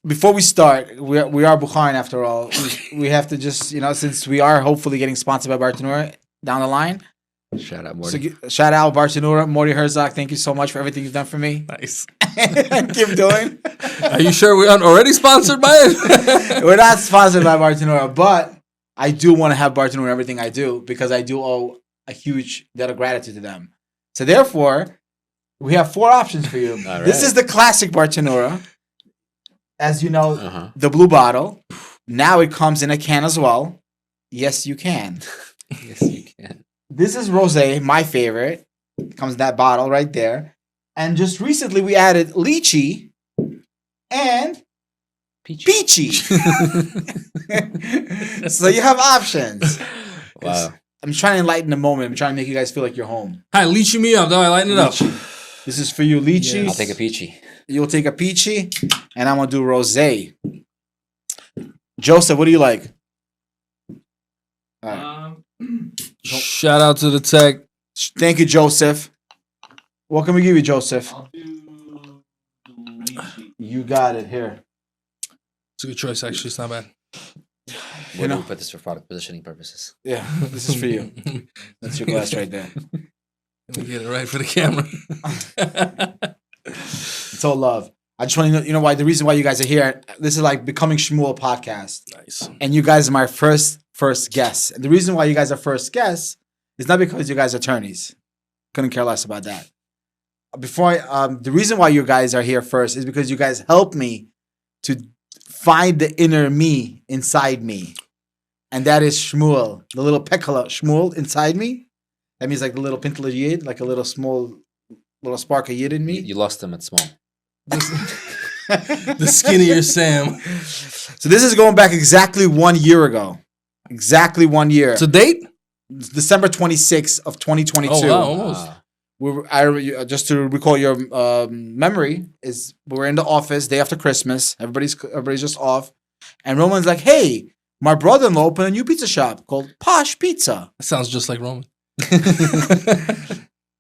before we start, we are Bukharin after all. We have to just, since we are hopefully getting sponsored by Bartanura down the line. Shout out, Morty. So, shout out Bartanura, Morty Herzog. Thank you so much for everything you've done for me. Nice. Keep doing. Are you sure we aren't already sponsored by it? We're not sponsored by Bartanura, but I do want to have Bartanura in everything I do because I do owe a huge debt of gratitude to them. So therefore, we have 4 options for you. Right. This is the classic Bartanura. As you know, the blue bottle. Now it comes in a can as well. Yes, you can. Yes, you can. This is rosé, my favorite. It comes in that bottle right there. And just recently we added lychee and peachy. So you have options. Wow. I'm trying to enlighten the moment. I'm trying to make you guys feel like you're home. Hi, lychee me up, though. I lighten it up. This is for you, lychee. I'll take a peachy. You'll take a peachy, and I'm gonna do rosé. Joseph, what do you like? All right. Shout out to the tech. Thank you, Joseph. What can we give you, Joseph? I'll do lychee. You got it here. It's a good choice, actually. It's not bad. Where do we put this for product positioning purposes? Yeah, this is for you. That's your glass right there. Let me get it right for the camera. It's all love. I just want to know, why the reason why you guys are here. This is like Becoming Shmuel podcast. Nice. And you guys are my first guests. And the reason why you guys are first guests is not because you guys are attorneys. Couldn't care less about that. The reason why you guys are here first is because you guys helped me to find the inner me inside me. And that is Shmuel, the little pekala Shmuel inside me. That means like the little pintala yid, like a little spark of yid in me. You lost them at small. The skinnier Sam. So this is going back exactly 1 year ago. Exactly 1 year. It's a date? December 26th of 2022. Oh, wow, almost. Just to recall your memory, is we're in the office day after Christmas. Everybody's just off. And Roman's like, hey, my brother-in-law opened a new pizza shop called Posh Pizza. That sounds just like Roman.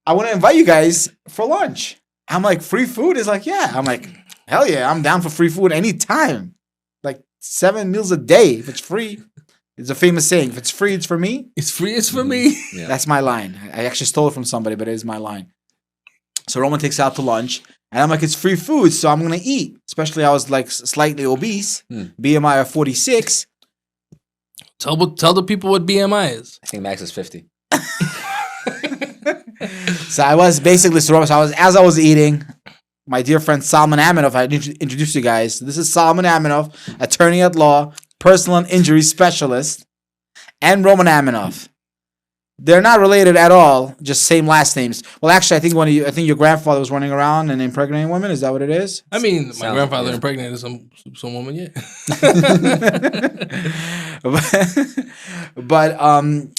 I want to invite you guys for lunch. I'm like, free food? Is like, yeah. I'm like, hell yeah, I'm down for free food anytime. Like 7 meals a day if it's free. It's a famous saying. If it's free, it's for me. It's free, it's for me. Yeah. That's my line. I actually stole it from somebody, but it is my line. So Roman takes out to lunch, and I'm like, it's free food, so I'm going to eat. Especially I was like slightly obese, BMI of 46. Tell the people what BMI is. I think max is 50. So I was basically, as I was eating, my dear friend Solomon Aminov, I introduced you guys. This is Solomon Aminov, attorney at law, personal and injury specialist, and Roman Aminov. They're not related at all, just same last names. Well, actually, I think your grandfather was running around and impregnating women. Is that what it is? I mean, my grandfather yeah. impregnated some woman, yeah.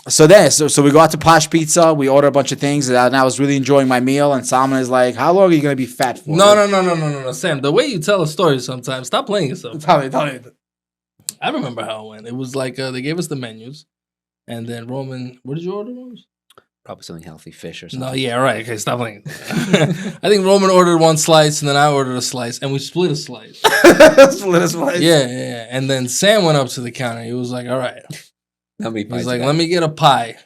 So we go out to Posh Pizza. We order a bunch of things, and I was really enjoying my meal. And Solomon is like, "How long are you gonna be fat for?" No, Sam. The way you tell a story sometimes, stop playing yourself. Tell me. I remember how it went. It was like they gave us the menus, and then Roman. What did you order, Roman? Probably something healthy, fish or something. No, yeah, right. Okay, stop playing. I think Roman ordered one slice, and then I ordered a slice, and we split a slice. Split a slice. Yeah. And then Sam went up to the counter. He was like, "All right." How many He was pies like, you got? "Let me get a pie."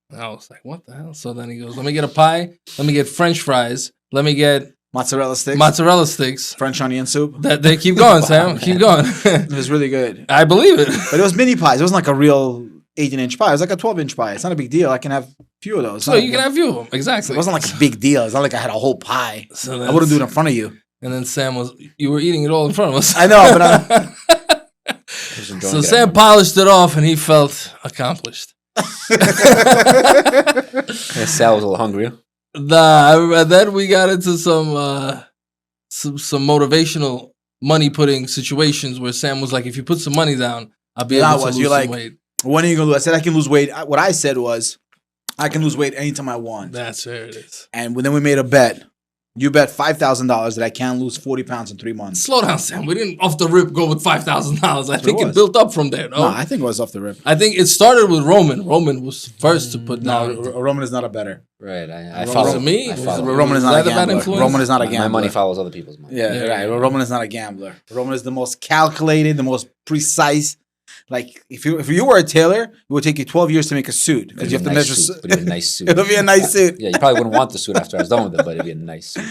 And I was like, "What the hell?" So then he goes, "Let me get a pie. Let me get French fries. Let me get Mozzarella sticks. French onion soup. They keep going, Sam. Keep going. It was really good. I believe it. But it was mini pies. It wasn't like a real 18-inch pie. It was like a 12-inch pie. It's not a big deal. I can have a few of those. So you can have a few of them. Exactly. It wasn't like a big deal. It's not like I had a whole pie. So I wouldn't do it in front of you. And then you were eating it all in front of us. I know, but So Sam polished it off and he felt accomplished. Sal was a little hungry. And then we got into some motivational money putting situations where Sam was like, if you put some money down, I'll be able to lose some weight. When are you going to lose? I said I can lose weight. What I said was I can lose weight anytime I want. That's where it is. And then we made a bet. You bet $5,000 that I can't lose 40 pounds in 3 months. Slow down, Sam. We didn't off the rip go with $5,000. I think it it was. built up from there. No, I think it was off the rip. I think it started with Roman. Roman was first to put No, down. Roman is not a bettor. Right. I Was follow it me? I follow. Roman is Was not a that a bad gambler. influence? Roman is not a gambler. My money follows other people's money. Yeah, Yeah, right. yeah. Roman is not a gambler. Roman is the most calculated, the most precise. Like if you were a tailor, it would take you 12 years to make a suit because you have to measure. Suit. It'd be a nice suit. It'll be a nice suit. Yeah, you probably wouldn't want the suit after I was done with it, but it'd be a nice suit.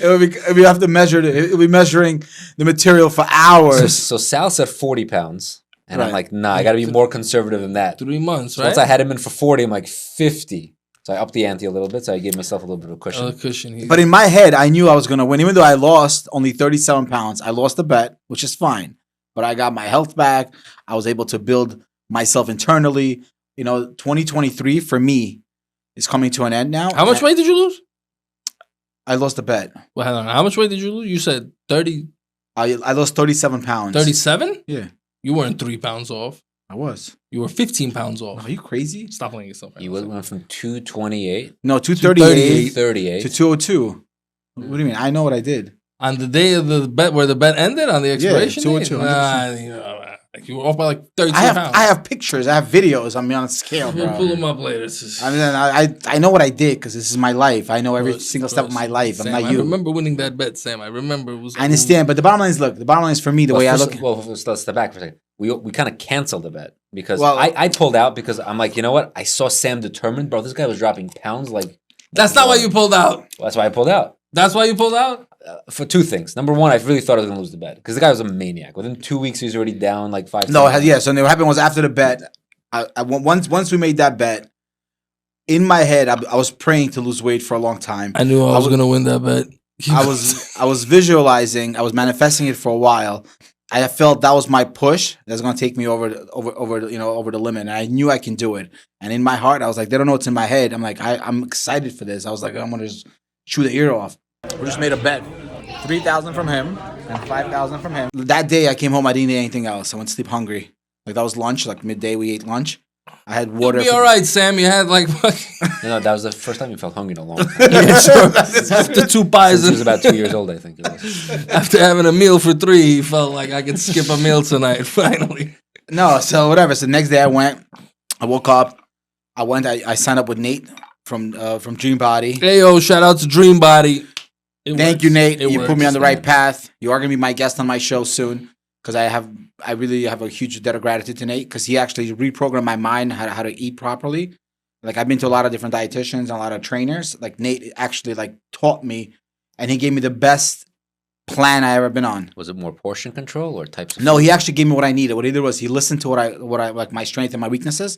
It would be. We have to measure it. It'll be measuring the material for hours. So Sal said 40 pounds, and I'm Right. like, nah, I got to be more conservative than that. 3 months, So right? once I had him in for 40, I'm like 50. So I upped the ante a little bit, so I gave myself a little bit of a cushion. Cushion. But in my head, I knew I was gonna win, even though I lost only 37 pounds. I lost the bet, which is fine. But I got my health back. I was able to build myself internally. 2023 for me is coming to an end now. How much weight did you lose? I lost the bet. Well, hold on. How much weight did you lose? You said 30, I lost 37 pounds. 37? Yeah, You weren't 3 pounds off. I was. You were 15 pounds off. Are you crazy? Stop playing yourself. You went from 228 No, 238 to 38. to 202. What do you mean? I know what I did. On the day of the bet, where the bet ended, on the expiration date? 202, Like you were off by like 32 I pounds. have pictures. I have videos. I'm on a scale, We'll bro. pull them up later. I mean, I know what I did because this is my life. I know every single step of my life. Sam, I'm not I you. remember winning that bet, Sam. I remember it was. I understand, but the bottom line is, look. The bottom line is for me, the way I look. Well, let's step back for a second. We kind of canceled the bet because Well- I pulled out because I'm like, you know what? I saw Sam determined, bro. This guy was dropping pounds like. That's not why you pulled out. Well, that's why I pulled out. That's why you pulled out. For two things. Number one, I really thought I was going to lose the bet because the guy was a maniac. Within 2 weeks, he was already down like 5. No, yeah. So what happened was after the bet, once we made that bet, in my head, I was praying to lose weight for a long time. I knew I was gonna win that bet. I was visualizing, I was manifesting it for a while. I felt that was my push that's gonna take me over the limit. And I knew I can do it. And in my heart, I was like, they don't know what's in my head. I'm like, I'm excited for this. I was like, I'm gonna just chew the ear off. We just made a bet. 3,000 from him and 5,000 from him. That day I came home, I didn't eat anything else. I went to sleep hungry. Like that was lunch, like midday we ate lunch. I had water. You'll be all right, Sam. You had like No, that was the first time you felt hungry in a long time. yeah, sure. After 2 pies Since he was and about 2 years old, I think it was. after having a meal for 3, he felt like I could skip a meal tonight. Finally. No, so whatever. So the next day I went. I woke up. I signed up with Nate from Dream Body. Hey yo, shout out to Dream Body. It Thank works. you, Nate. It You works. put me on the right path. You are gonna be my guest on my show soon because I really have a huge debt of gratitude to Nate because he actually reprogrammed my mind how to eat properly. Like I've been to a lot of different dietitians and a lot of trainers. Like Nate actually like taught me, and he gave me the best plan I ever been on. Was it more portion control or types of No, food? he actually gave me what I needed. What he did was he listened to what I like my strength and my weaknesses.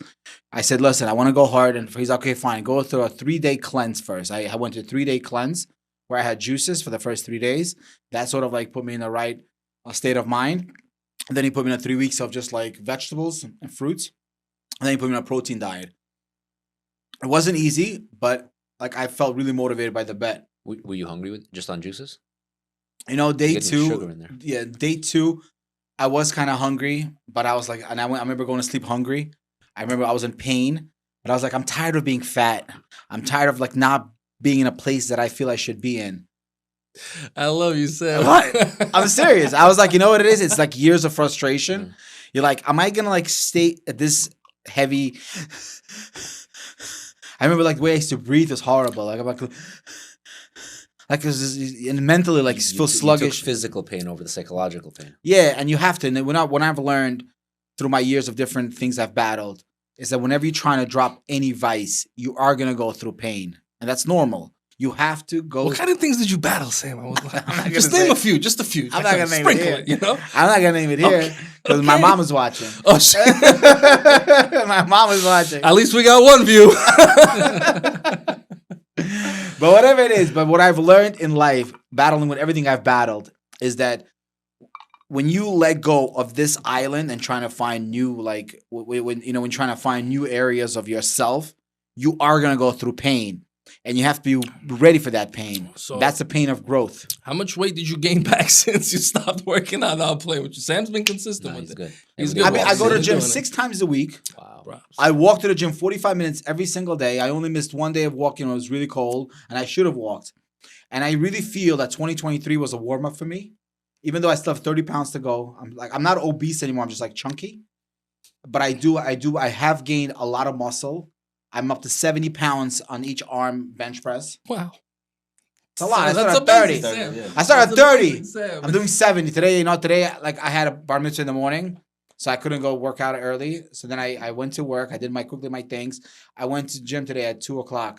I said, listen, I want to go hard, and he's like, okay, fine. Go through a 3-day cleanse first. I went to a 3-day cleanse where I had juices for the first 3 days. That sort of like put me in the right state of mind. And then he put me in 3 weeks of just like vegetables and fruits. And then he put me on a protein diet. It wasn't easy, but like I felt really motivated by the bet. Were you hungry just on juices? You know, day You're getting sugar two, in there. yeah, day 2, I was kind of hungry, but I was like, and I remember going to sleep hungry. I remember I was in pain, but I was like, I'm tired of being fat. I'm tired of like not being in a place that I feel I should be in. I love you, Sam. What? I'm serious. I was like, you know what it is? It's like years of frustration. You're like, am I gonna like stay at this heavy? I remember like the way I used to breathe was horrible. Like I'm like it was just, and mentally like feel sluggish. You took physical pain over the psychological pain. Yeah, and you have to. And what I've learned through my years of different things I've battled is that whenever you're trying to drop any vice, you are gonna go through pain, and that's normal. You have to go. What kind of things did you battle, Sam? I was like, I'm not just gonna name say- a few, just a few. I'm not gonna name it sprinkle here. it, you know? I'm not gonna name it here because my Okay. mom is watching. Oh shit! My mom is watching. At least we got one view. But whatever it is, but what I've learned in life, battling with everything I've battled, is that when you let go of this island and trying to find new, like when you're trying to find new areas of yourself, you are gonna go through pain, and you have to be ready for that pain. So- That's the pain of growth. How much weight did you gain back since you stopped working out? I'll play with you. Sam's been consistent No, with he's it. good. He's Every good. I day mean, I walks go to the in. gym Doing it. 6 times a week. Wow. Props. I walk to the gym 45 minutes every single day. I only missed one day of walking when it was really cold, and I should have walked. And I really feel that 2023 was a warm up for me. Even though I still have 30 pounds to go, I'm not obese anymore. I'm just like chunky. But I have gained a lot of muscle. I'm up to 70 pounds on each arm bench press. Wow. It's a lot. I That's started at 30. amazing, Sam. I started at That's 30. amazing, Sam. I'm doing 70 today. Today like I had a bar mitzvah in the morning, so I couldn't go work out early. So then I went to work. I did quickly my things. I went to gym today at 2:00.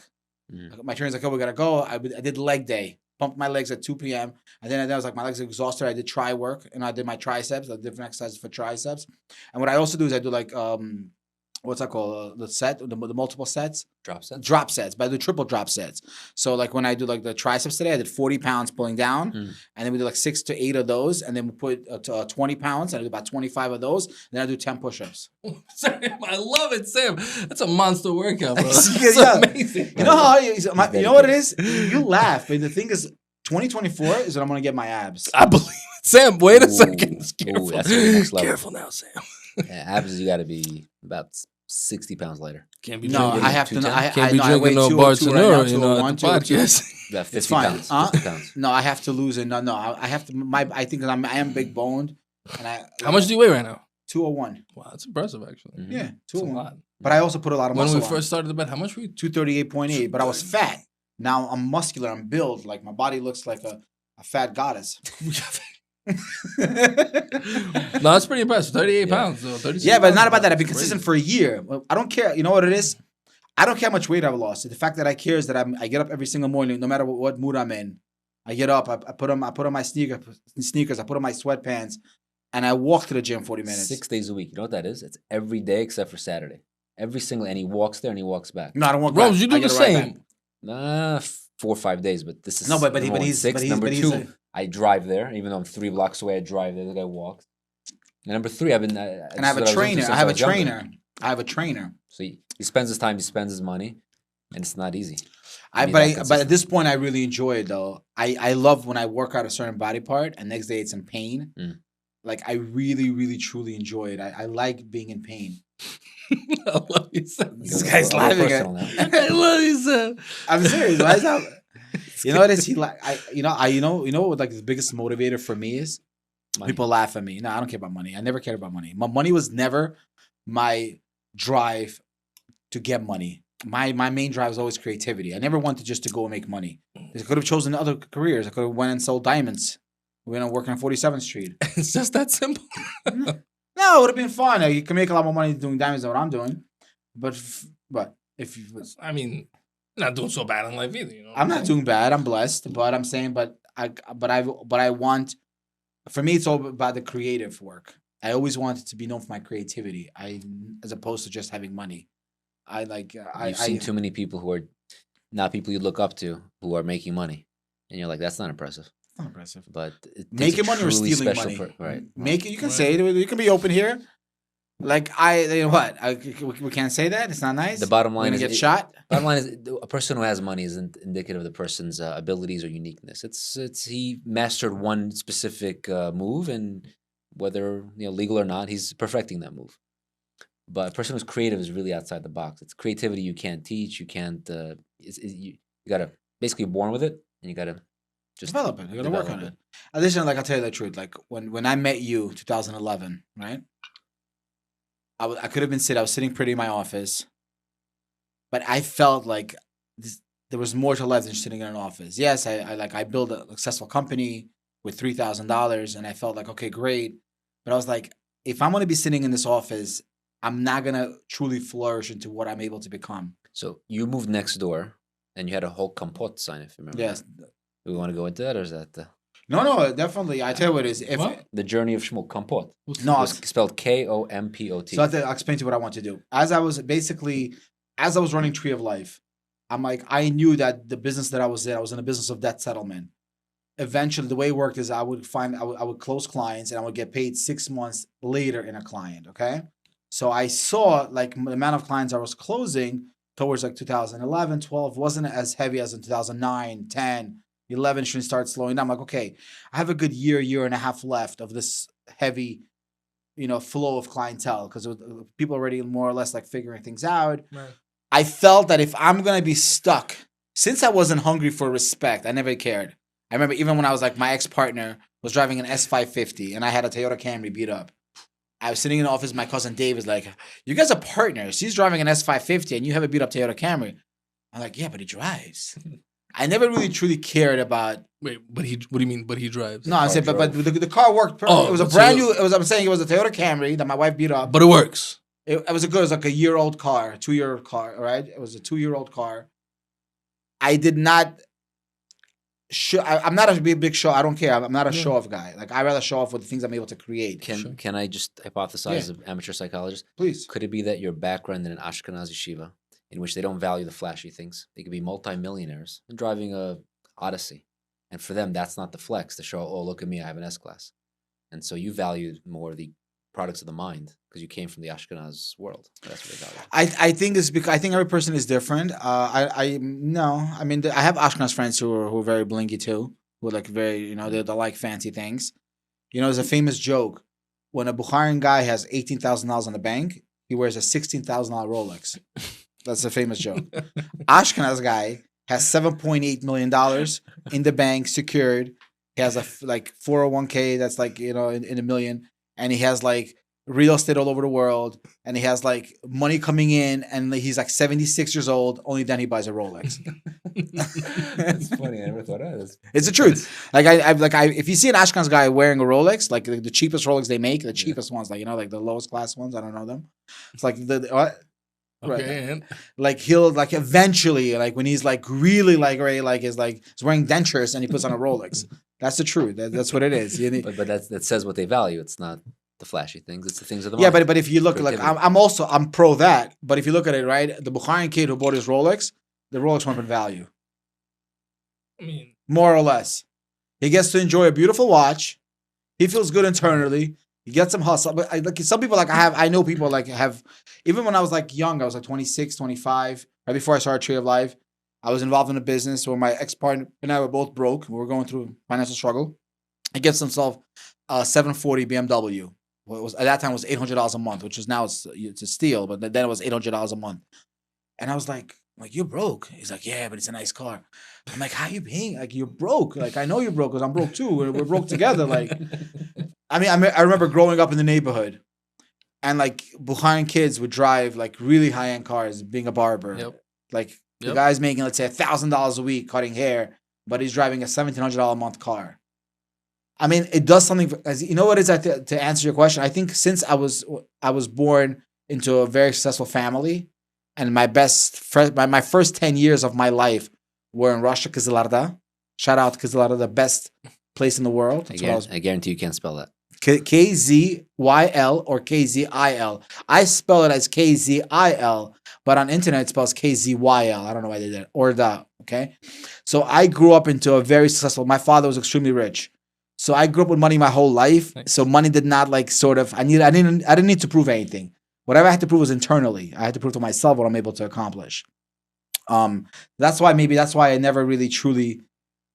My trainer's like, "Oh, we gotta go." I did leg day. Pumped my legs at 2 p.m. And then I was like, my legs are exhausted. I did tri work and I did my triceps, like different exercises for triceps. And what I also do is I do like what's that called? The multiple sets. Drop sets, but I do triple drop sets. So like when I do like the triceps today, I did 40 pounds pulling down, and then we do like 6 to 8 of those, and then we put 20 pounds, and I do about 25 of those, and then I do 10 push-ups. Sam, I love it, Sam. That's a monster workout, bro. That's Yeah. amazing. You know how you know what it is? You laugh, but the thing is, 2024 is when I'm gonna get my abs. I believe it. Sam, wait a second. Careful. That's the next level. Careful now, Sam. Yeah, abs, you got to be about 60 pounds lighter. Can't be No, drinking. I have to. Can't be drinking no Barcelona, you know, at the podcast. About 50 It's fine. pounds. 50 pounds. No, I have to lose it. No, I have to. I think I am big boned, and How much do you weigh right now? 201. Wow, that's impressive, actually. Yeah, That's a 201. lot. But I also put a lot of When muscle we on. first started the bet, how much were you? 238.8, but I was fat. Now I'm muscular. I'm built. Like my body looks like a fat goddess. No, that's pretty impressive. 38 pounds, though. 36 Yeah, but pounds, not about that. I've been that's consistent crazy. for a year. I don't care. You know what it is? I don't care how much weight I've lost. The fact that I care is that I get up every single morning, no matter what mood I'm in. I get up. I put on my sneakers. I put on my sweatpants, and I walk to the gym 40 minutes. 6 days a week. You know what that is? It's every day except for Saturday. Every single, and he walks there and he walks back. No, I don't walk Rose, back. you do I the get a ride same. back. Nah, 4 or 5 days, but this is No, but number one. he's Six. but he's Number but he's two, I drive there, even though I'm 3 blocks away. I drive there. The guy walks. And number 3, I've been. and I have a trainer. I have a trainer. So he spends his time. He spends his money, and it's not easy. But at this point, I really enjoy it though. I love when I work out a certain body part and next day it's in pain. Like I really, really, truly enjoy it. I like being in pain. I love you, Sam. This guy's laughing at. I love you, Sam. I'm serious. Why is that? You know what it is? You know what like the biggest motivator for me is? Money. People laugh at me. No, I don't care about money. I never cared about money. My money was never my drive to get money. My main drive was always creativity. I never wanted just to go and make money. I could have chosen other careers. I could have went and sold diamonds. We went working on 47th Street. It's just that simple. No, it would have been fun. You can make a lot more money doing diamonds than what I'm doing. But if you, I mean, you're not doing so bad in life either. You know, I'm not doing bad. I'm blessed. But I'm saying, I want. For me, it's all about the creative work. I always wanted to be known for my creativity. As opposed to just having money. You've seen too many people who are not people you look up to who are making money, and you're like, that's not impressive. Not impressive. But it takes Making a money or truly stealing special money? right. Making, you can say it. You can be open here. Like what? We can't say that. It's not nice. The bottom line We're is gonna get shot. Bottom line is a person who has money isn't indicative of the person's abilities or uniqueness. It's he mastered one specific move, and whether legal or not, he's perfecting that move. But a person who's creative is really outside the box. It's creativity you can't teach. You can't. You gotta basically born with it, and you gotta just Develop it. You gotta work on it. Listen, like I'll tell you the truth. Like when I met you, 2011, right? I could have been sitting. I was sitting pretty in my office, but I felt like there was more to life than just sitting in an office. Yes, I built a successful company with $3,000, and I felt like okay, great. But I was like, if I'm gonna be sitting in this office, I'm not gonna truly flourish into what I'm able to become. So you moved next door, and you had a whole Kompot sign, if you remember. Yes. Do we want to go into that, or is that No, definitely. I tell you what it is. If What? the journey of Shmuel Kompot? no, It's spelled Kompot. so I'll explain to you what I want to do. As I was running Tree of Life, I'm like, I knew that the business that I was in a business of debt settlement. Eventually, the way it worked is I would close clients and I would get paid 6 months later in a client. Okay. So I saw like the amount of clients I was closing towards like 2011, 12 wasn't as heavy as in 2009, 10, 11 should start slowing down. I'm like, okay, I have a good year and a half left of this heavy, flow of clientele because people already more or less like figuring things out. Right. I felt that if I'm gonna be stuck since I wasn't hungry for respect, I never cared. I remember even when I was like, my ex-partner was driving an S550 and I had a Toyota Camry beat up. I was sitting in the office, my cousin Dave was like, you guys are partners. He's driving an S550 and you have a beat up Toyota Camry. I'm like, yeah, but he drives. I never really truly cared about. Wait, but what do you mean? But he drives? No, I said, but the car worked. Oh, it was a brand new. I'm saying it was a Toyota Camry that my wife beat up. But it works. It was a good. It was like a year-old car, 2-year car. Right? It was a 2-year-old car. I did not. I'm not a big show. I don't care. I'm not a show-off guy. Like I rather show off with the things I'm able to create. Can I just hypothesize as an amateur psychologist? Please. Could it be that your background in an Ashkenazi yeshiva, in which they don't value the flashy things, they could be multimillionaires and driving a Odyssey, and for them that's not the flex to show. Oh, look at me, I have an S-Class, and so you valued more the products of the mind because you came from the Ashkenaz world. That's what they value. I think this is because I think every person is different. I mean I have Ashkenaz friends who are very blingy too, who are like very they like fancy things. There's a famous joke when a Bukharian guy has $18,000 in the bank, he wears a $16,000 Rolex. That's a famous joke. Ashkenaz guy has $7.8 million in the bank secured. He has a 401k that's in a million. And he has real estate all over the world, and he has money coming in, and he's 76 years old. Only then he buys a Rolex. That's funny. I never thought of this. It's the truth. If you see an Ashkenaz guy wearing a Rolex, the cheapest Rolex they make, the cheapest ones, the lowest class ones. I don't know them. It's what? Okay. Right. He'll eventually when he's really ready he's wearing dentures and he puts on a Rolex. That's the truth. That's what it is. But that says what they value. It's not the flashy things. It's the things of the mind. mind. But if you look I'm pro that. But if you look at it, right, the Bukharian kid who bought his Rolex, the Rolex went in value. I mean, more or less, he gets to enjoy a beautiful watch. He feels good internally. He gets some hustle. But some people I know people have. Even when I was young, I was 26, 25, right before I started Tree of Life. I was involved in a business where my ex-partner and I were both broke. We were going through financial struggle. He gets himself a 740 BMW. What was at that time was $800 a month, which is now it's a steal, but then it was $800 a month. And I was like, you're broke. He's like, yeah, but it's a nice car. I'm like, how you paying? You're broke. I know you're broke because I'm broke too. We're broke together. I remember growing up in the neighborhood, and Bukharian kids would drive really high end cars, being a barber. Yep. The guy's making, let's say, $1,000 a week cutting hair, but he's driving a $1,700 a month car. I mean, it does something. You know what it is? To answer your question, I think since I was born into a very successful family, and my first 10 years of my life were in Russia, Kizlyarda. Shout out to Kizlyarda, the best place in the world. I guarantee you can't spell that. KZYL or KZIL. I spell it as KZIL, but on internet it spells KZYL. I don't know why they did it. Or that. Okay. So I grew up into a very successful. My father was extremely rich. So I grew up with money my whole life. Nice. So money did not I didn't need to prove anything. Whatever I had to prove was internally. I had to prove to myself what I'm able to accomplish. That's why I never really truly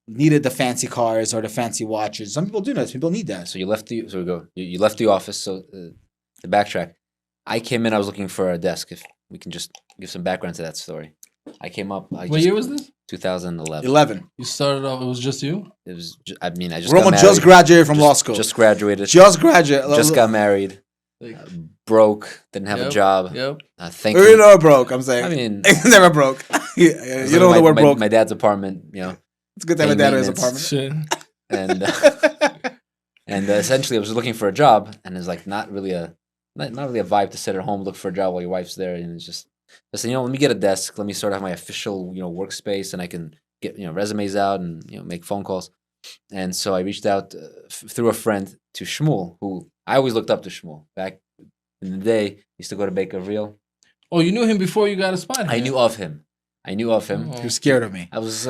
needed the fancy cars or the fancy watches. Some people do that. People need that. So you left the office. So to backtrack, I came in. I was looking for a desk. If we can just give some background to that story. I came up. What year was this? 2011. 11. You started off. It was just you. It was. I just. Roman just graduated from law school. Just graduated. Just graduated. Just got married. Broke. Didn't have a job. Yep. Thank you. You know, broke. I'm saying. I mean, never broke. You don't know the word broke. My dad's apartment. It's a good to have a dad in his apartment. Shit. And essentially, I was looking for a job, and it's not really a vibe to sit at home look for a job while your wife's there, and it's just I said, let me get a desk, let me sort of have my official workspace, and I can get resumes out and make phone calls. And so I reached out through a friend to Shmuel, who I always looked up to. Shmuel back in the day, used to go to Baker Real. Oh, you knew him before you got a spot here. I knew of him. You're scared of me. I was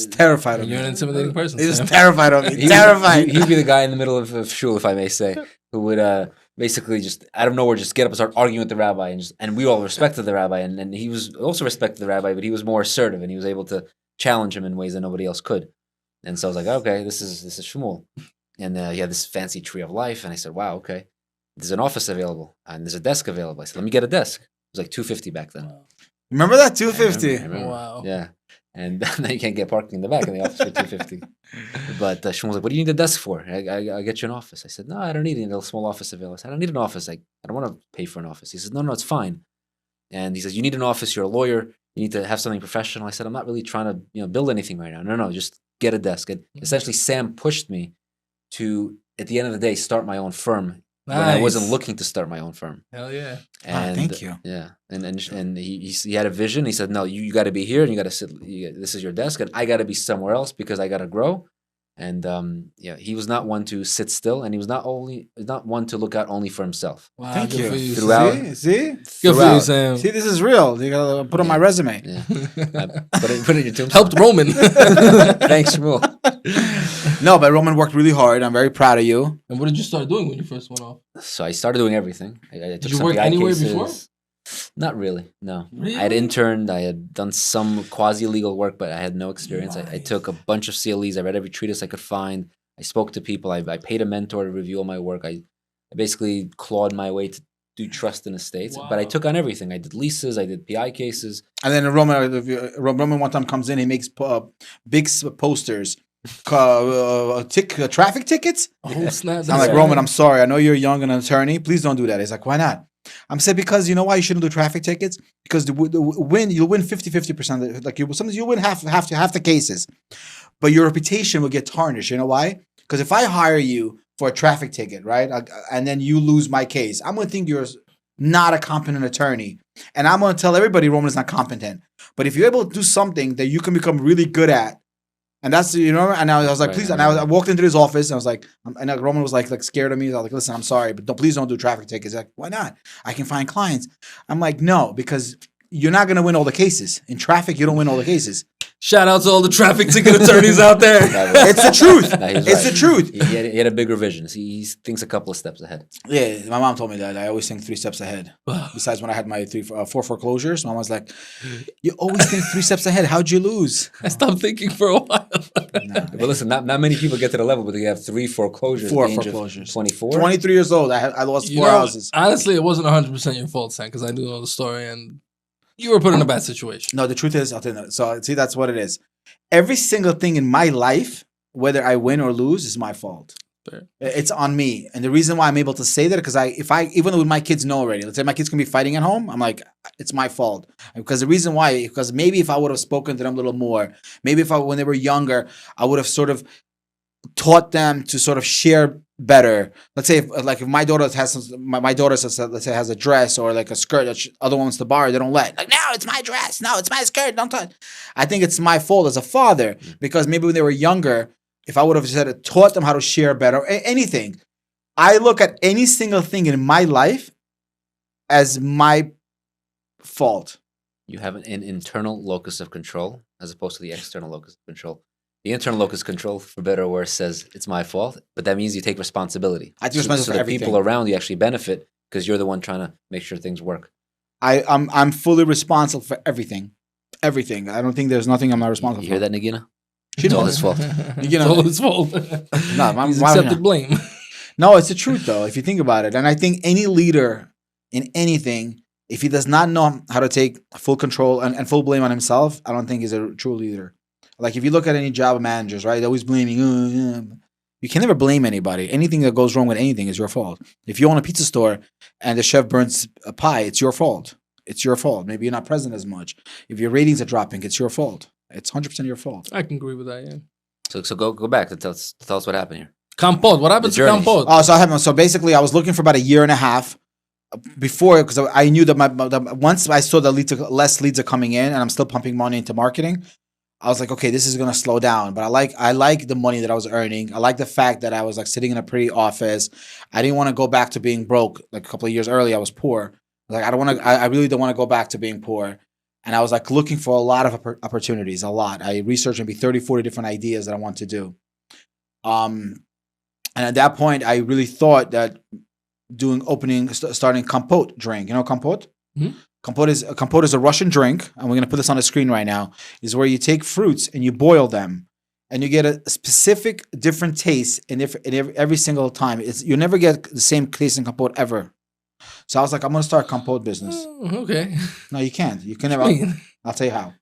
terrified of me. You're an intimidating person. He's just terrified of me. Terrified. He'd be the guy in the middle of shul, if I may say, who would basically just out of nowhere just get up and start arguing with the rabbi, and we all respected the rabbi, and he was also respected the rabbi, but he was more assertive, and he was able to challenge him in ways that nobody else could. And so I was like, okay, this is Shmuel, and he had this fancy Tree of Life, and I said, wow, okay, there's an office available, and there's a desk available. I said, let me get a desk. It was $250 back then. Remember that $250? I remember. Wow. Yeah. And now you can't get parking in the back in the office for $250. But Shmuel was like, "What do you need a desk for? I'll get you an office." I said, "No, I don't need a small office available." I said, "I don't need an office. I don't want to pay for an office." He says, "No, it's fine." And he says, "You need an office. You're a lawyer. You need to have something professional." I said, "I'm not really trying to build anything right now. No, just get a desk." And essentially, Sam pushed me to, at the end of the day, start my own firm when I wasn't looking to start my own firm. Hell yeah. And thank you. Yeah, and he had a vision. He said, "No, you got to be here, and you got to sit. This is your desk, and I got to be somewhere else because I got to grow." And he was not one to sit still, and he was not one to look out only for himself. Wow, Thank good you. for you. Throughout, see? Good for you, Sam. See, this is real. You gotta put on my resume. Yeah, put it in your tombstone. Helped Roman. Thanks, Shmuel. No, but Roman worked really hard. I'm very proud of you. And what did you start doing when you first went off? So I started doing everything. I took Did you some work PI anywhere cases. before? Not really, no. Really? I had interned. I had done some quasi-legal work, but I had no experience. I took a bunch of CLEs. I read every treatise I could find. I spoke to people. I paid a mentor to review all my work. I basically clawed my way to do trust in estates. But I Wow. took on everything. I did leases. I did PI cases. And then Roman one time comes in, he makes big posters, traffic tickets. Oh, snap. I'm like, Roman, I'm sorry. I know you're young and an attorney. Please don't do that. He's like, why not? I'm saying, because you know why you shouldn't do traffic tickets? Because you'll win 50%. Like sometimes you'll win half the cases, but your reputation will get tarnished. You know why? Because if I hire you for a traffic ticket, right, and then you lose my case, I'm going to think you're not a competent attorney. And I'm going to tell everybody Roman is not competent. But if you're able to do something that you can become really good at, and that's, and I was like, Right, please. right, And I right. walked into his office, and I was like, and Roman was like scared of me. I was like, listen, I'm sorry, but please don't do traffic tickets. He's like, why not? I can find clients. I'm like, no, because you're not going to win all the cases. In traffic, you don't win all the cases. Shout out to all the traffic ticket attorneys out there. It's the truth. No, he was It's right. the truth. He had a bigger vision. He thinks a couple of steps ahead. Yeah, my mom told me that. I always think 3 steps ahead. Besides, when I had my 4 foreclosures, my mom was like, you always think 3 steps ahead. How'd you lose? I stopped thinking for a while. But listen, not many people get to the level, but they have 3 foreclosures. 4 at the age of foreclosures. 24. 23 years old. I lost 4 houses. Honestly, it wasn't 100% your fault, Sam, because I knew all the story and you were put in a bad situation. No, the truth is, I'll tell you that. So, see, that's what it is. Every single thing in my life, whether I win or lose, is my fault. Fair. It's on me. And the reason why I'm able to say that, because even though my kids know already, let's say my kids can be fighting at home, I'm like, it's my fault. Because the reason why, because maybe if I would have spoken to them a little more, maybe when they were younger, I would have sort of taught them to sort of share better. Let's say if my daughter has my daughter says, let's say, has a dress or like a skirt that other one wants to borrow, they don't let. Like, no, it's my dress. No, it's my skirt. Don't touch. I think it's my fault as a father, because maybe when they were younger, if I would have taught them how to share better, or anything. I look at any single thing in my life as my fault. You have an internal locus of control as opposed to the external locus of control. The internal locus of control, for better or worse, says it's my fault, but that means you take responsibility. I take responsibility so for the everything. people around you actually benefit because you're the one trying to make sure things work. I'm fully responsible for everything. Everything. I don't think there's nothing I'm not responsible You for. hear that, Nagina? She It's all knows. his fault. It's all his fault. No, He's why would accepted not? blame. No, it's the truth though, if you think about it. And I think any leader in anything, if he does not know how to take full control and full blame on himself, I don't think he's a true leader. Like if you look at any job managers, right? They're always blaming. You can never blame anybody. Anything that goes wrong with anything is your fault. If you own a pizza store and the chef burns a pie, it's your fault. It's your fault. Maybe you're not present as much. If your ratings are dropping, it's your fault. It's 100% your fault. I can agree with that, yeah. So go back to tell us what happened here. Kompot. What happened The to journey. Kompot? So basically, I was looking for about a year and a half before, because I knew that once I saw that less leads are coming in, and I'm still pumping money into marketing, I was like, okay, this is gonna slow down. But I like the money that I was earning. I like the fact that I was like sitting in a pretty office. I didn't want to go back to being broke. Like a couple of years earlier, I was poor. Like I really don't want to go back to being poor. And I was like looking for a lot of opportunities, a lot. I researched maybe 30, 40 different ideas that I want to do. And at that point, I really thought that starting Kompot drink. You know Kompot? Mm-hmm. Kompot is a Russian drink, and we're gonna put this on the screen right now. Is where you take fruits and you boil them, and you get a specific different taste in every single time. You never get the same taste in Kompot ever. So I was like, I'm gonna start a Kompot business. Oh, okay. No, you can't. You can What never. you mean? I'll tell you how.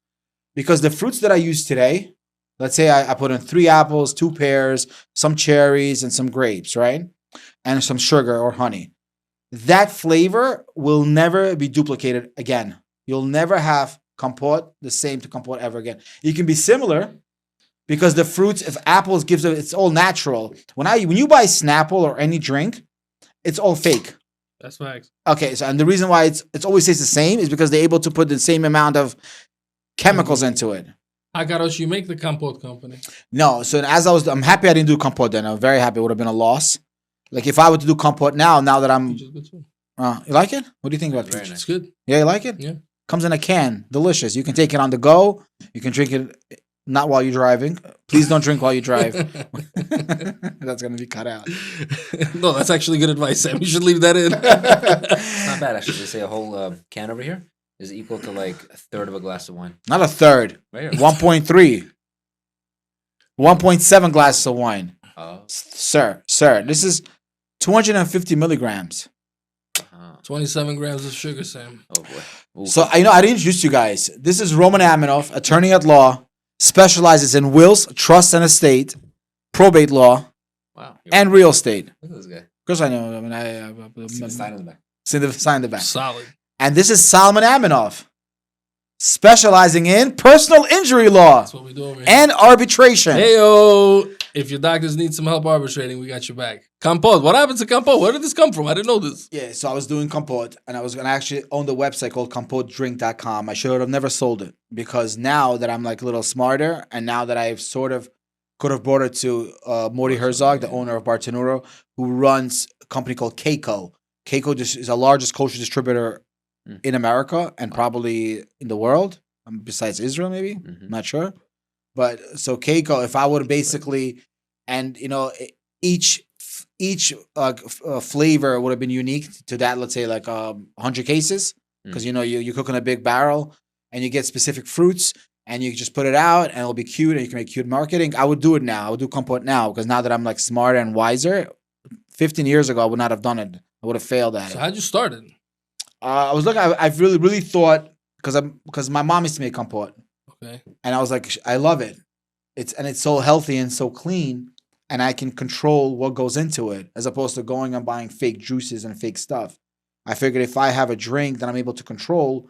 because the fruits that I use today, let's say I put in 3 apples, 2 pears, some cherries, and some grapes, right? And some sugar or honey. That flavor will never be duplicated again. You'll never have Kompot the same to Kompot ever again. It can be similar because the fruits, if apples gives it, it's all natural. When you buy Snapple or any drink, it's all fake. That's facts. Okay, so and the reason why it's always stays the same is because they're able to put the same amount of chemicals into it. How got you make the Kompot company? No, so I'm happy I didn't do Kompot then. I'm very happy. It would have been a loss. Like if I were to do Kompot now that I'm, Which is good too. you like it? What do you think about Very peach? nice. It's good. Yeah, you like it? Yeah. Comes in a can, delicious. You can take it on the go. You can drink it not while you're driving. Please don't drink while you drive. That's gonna be cut out. No, that's actually good advice, Sam. You should leave that in. It's not bad actually. They say a whole can over here is equal to like a third of a glass of wine. Not a third. Right here. 1.3. 1.7 glasses of wine. Oh. Sir, this is 250 milligrams. 27 grams of sugar, Sam. Oh boy. Ooh. So I didn't introduce you guys. This is Roman Aminov, attorney at law, specializes in wills, trust and estate, probate law, Wow. and real estate. Look at this guy. Of course I know. I mean, See the sign in the back. see the sign in the back. Solid. And this is Solomon Aminov, specializing in personal injury law That's what we do over here. and arbitration. Heyo, if your doctors need some help arbitrating, we got your back. Kompot. What happened to Kompot? Where did this come from? I didn't know this. Yeah, so I was doing Kompot, and I was going to actually own the website called kompotdrink.com. I should have never sold it because now that I'm like a little smarter, and now that I've sort of could have brought it to Morty Herzog, the owner of Bartenuro, who runs a company called Keiko. Keiko is the largest kosher distributor in America and probably in the world, besides Israel, maybe. I'm not sure. But so Keiko, if I would basically, and each flavor would have been unique to that, let's say like 100 cases, because you cook in a big barrel and you get specific fruits and you just put it out and it'll be cute and you can make cute marketing. I would do it now. I would do Kompot now because now that I'm like smarter and wiser, 15 years ago I would not have done it. I would have failed at So it. how'd you start it? I was looking. I've really thought because my mom used to make Kompot. Okay. And I was like, I love it. It's so healthy and so clean, and I can control what goes into it as opposed to going and buying fake juices and fake stuff. I figured if I have a drink that I'm able to control,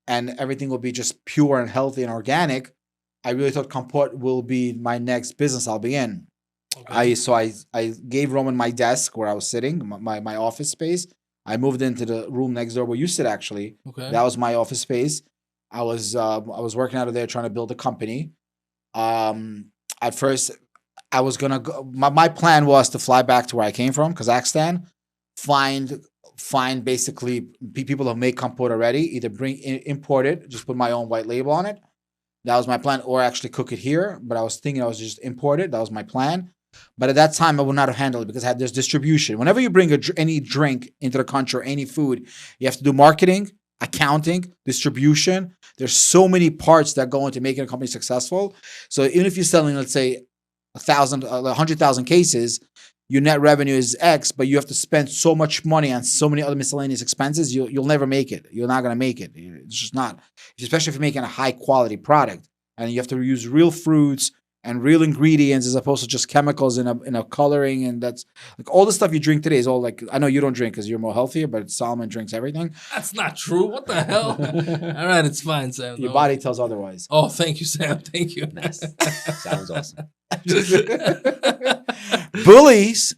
and everything will be just pure and healthy and organic, I really thought Kompot will be my next business I'll be in. Okay. I gave Roman my desk where I was sitting, my office space. I moved into the room next door where you sit. Actually, Okay. that was my office space. I was working out of there trying to build a company. At first, I was gonna go. My plan was to fly back to where I came from, Kazakhstan. Find basically people who make Kompot already. Either import it, just put my own white label on it. That was my plan, or actually cook it here. But I was thinking I was just import it. That was my plan. But at that time, I would not have handled it because there's distribution. Whenever you bring any drink into the country or any food, you have to do marketing, accounting, distribution. There's so many parts that go into making a company successful. So even if you're selling, let's say, 100,000 cases, your net revenue is X, but you have to spend so much money on so many other miscellaneous expenses, you'll never make it. You're not going to make it. It's just not. Especially if you're making a high quality product and you have to use real fruits and real ingredients as opposed to just chemicals in a coloring. And that's like all the stuff you drink today is all like, I know you don't drink because you're more healthier, but Solomon drinks everything. That's not true. What the hell? All right, it's fine, Sam. Your No. body tells otherwise. Oh, thank you, Sam. Thank you. Nice. Sounds awesome. Bullies,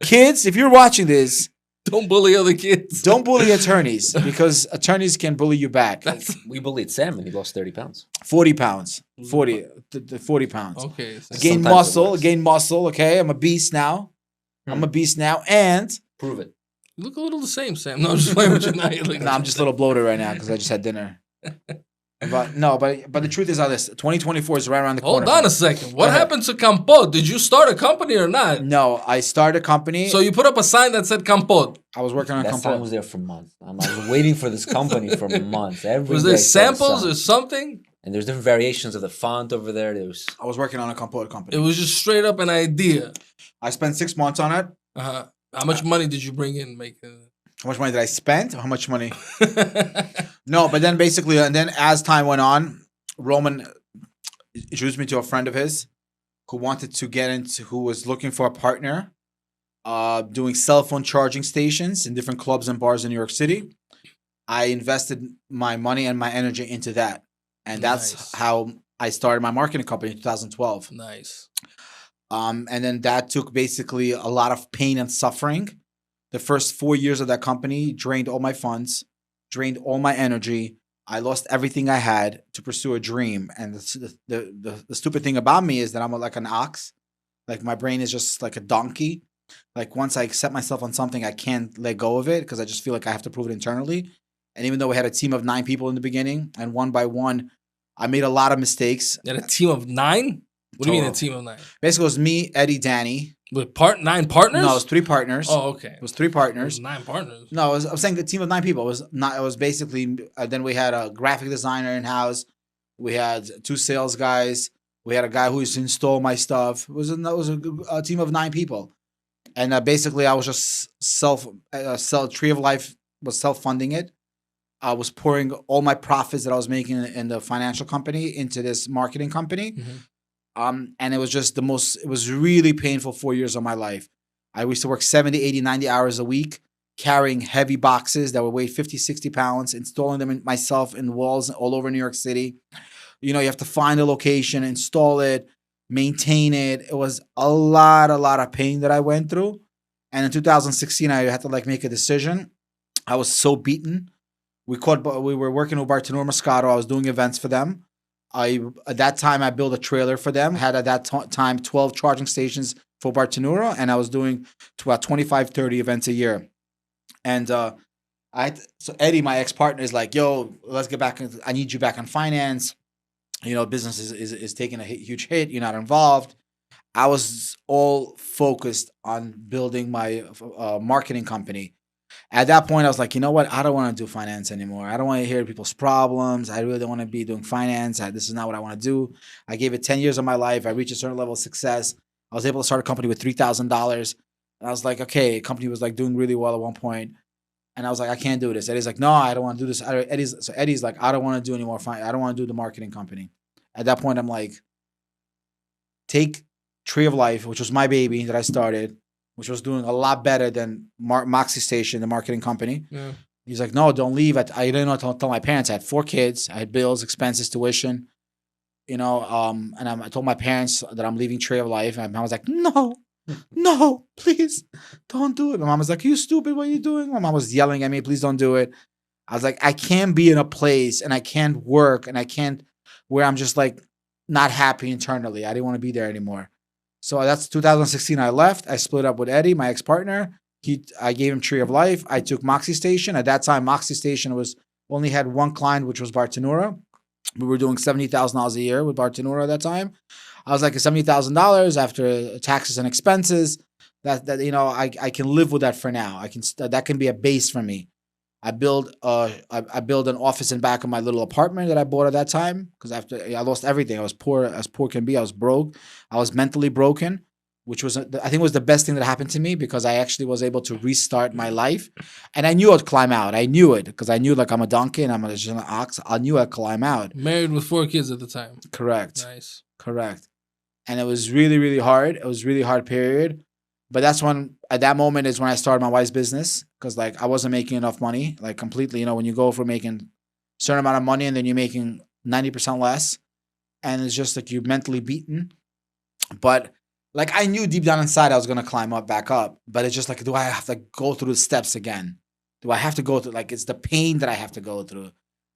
kids, if you're watching this, Don't bully other kids. don't bully attorneys because attorneys can bully you back. We bullied Sam and he lost 30 pounds. 40 pounds. 40 pounds. Okay. So Gain Sometimes it muscle, works. gain muscle. Okay, I'm a beast now. And Prove it. you look a little the same, Sam. No, I'm just playing with you now. no, I'm just a little bloated right now because I just had dinner. But the truth is on this. 2024 is right around the corner. Hold on a second. What Go ahead. happened to Kompot? Did you start a company or not? No, I started a company. So you put up a sign that said Kompot. I was working on a That sign was company. there for months. I was waiting for this company for months. Every Was day there I saw the samples sign. or something? And there's different variations of the font over there. I was working on a Kompot company. It was just straight up an idea. I spent 6 months on it. How much money did you bring in making How much money did I spend? How much money? No, but then basically, and then as time went on, Roman introduced me to a friend of his who wanted to get into, who was looking for a partner, doing cell phone charging stations in different clubs and bars in New York City. I invested my money and my energy into that. And that's Nice. how I started my marketing company in 2012. Nice. And then that took basically a lot of pain and suffering. The first 4 years of that company drained all my funds, drained all my energy. I lost everything I had to pursue a dream. And the stupid thing about me is that I'm like an ox. Like my brain is just like a donkey. Like once I accept myself on something, I can't let go of it because I just feel like I have to prove it internally. And even though we had a team of 9 people in the beginning, and one by one, I made a lot of mistakes. You had a team of 9? What do you mean a Total. team of 9? Basically, it was me, Eddie, Danny. With 9 partners? No, it was 3 partners. Oh, okay. It was 3 It was partners. 9 partners. No, I'm saying a team of 9 people. It was not. It was basically. Then we had a graphic designer in house. We had 2 sales guys. We had a guy who used to install my stuff. It was a team of 9 people, and basically I was just Tree of Life was self-funding it. I was pouring all my profits that I was making in the financial company into this marketing company. And it was just it was really painful 4 years of my life. I used to work 70, 80, 90 hours a week, carrying heavy boxes that would weigh 50, 60 pounds, installing them myself in walls all over New York City. You know, you have to find a location, install it, maintain it. It was a lot of pain that I went through. And in 2016, I had to make a decision. I was so beaten. We were working with Bartenura Moscato. I was doing events for them. At that time, I built a trailer for them. Had at that time 12 charging stations for Bartenura, and I was doing about 25, 30 events a year. And so Eddie, my ex-partner, is like, yo, let's get back. I need you back in finance. You know, business is taking a huge hit. You're not involved. I was all focused on building my marketing company. At that point, I was like, you know what? I don't want to do finance anymore. I don't want to hear people's problems. I really don't want to be doing finance. This is not what I want to do. I gave it 10 years of my life. I reached a certain level of success. I was able to start a company with $3,000. And I was like, okay, the company was doing really well at one point. And I was like, I can't do this. Eddie's like, no, I don't want to do this. Eddie's like, I don't want to do any more finance. I don't want to do the marketing company. At that point, I'm like, take Tree of Life, which was my baby that I started, which was doing a lot better than Moxie Station, the marketing company. Yeah. He's like, no, don't leave. I didn't know to tell my parents. I had 4 kids. I had bills, expenses, tuition. You know, and I told my parents that I'm leaving Tree of Life. And my mom was like, no, please don't do it. My mom was like, you stupid, what are you doing? My mom was yelling at me, please don't do it. I was like, I can't be in a place and I can't work and I can't, where I'm just not happy internally. I didn't want to be there anymore. So that's 2016. I left. I split up with Eddie, my ex-partner. I gave him Tree of Life. I took Moxie Station. At that time, Moxie Station only had one client, which was Bartenura. We were doing $70,000 a year with Bartenura at that time. I was like, $70,000 after taxes and expenses. That you know, I can live with that for now. That can be a base for me. I built an office in back of my little apartment that I bought at that time because after I lost everything. I was poor as poor can be. I was broke. I was mentally broken, which was I think was the best thing that happened to me because I actually was able to restart my life, and I knew I'd climb out. I knew it because I knew I'm a donkey and I'm just an ox. I knew I'd climb out. Married with 4 kids at the time. Correct. Nice. Correct. And it was really, really hard. It was a really hard period. But that's when, at that moment, is when I started my wife's business because I wasn't making enough money, completely. You know, when you go from making a certain amount of money and then you're making 90% less, and it's just you're mentally beaten. But I knew deep down inside I was gonna climb back up. But it's just do I have to go through the steps again? Do I have to go through it's the pain that I have to go through?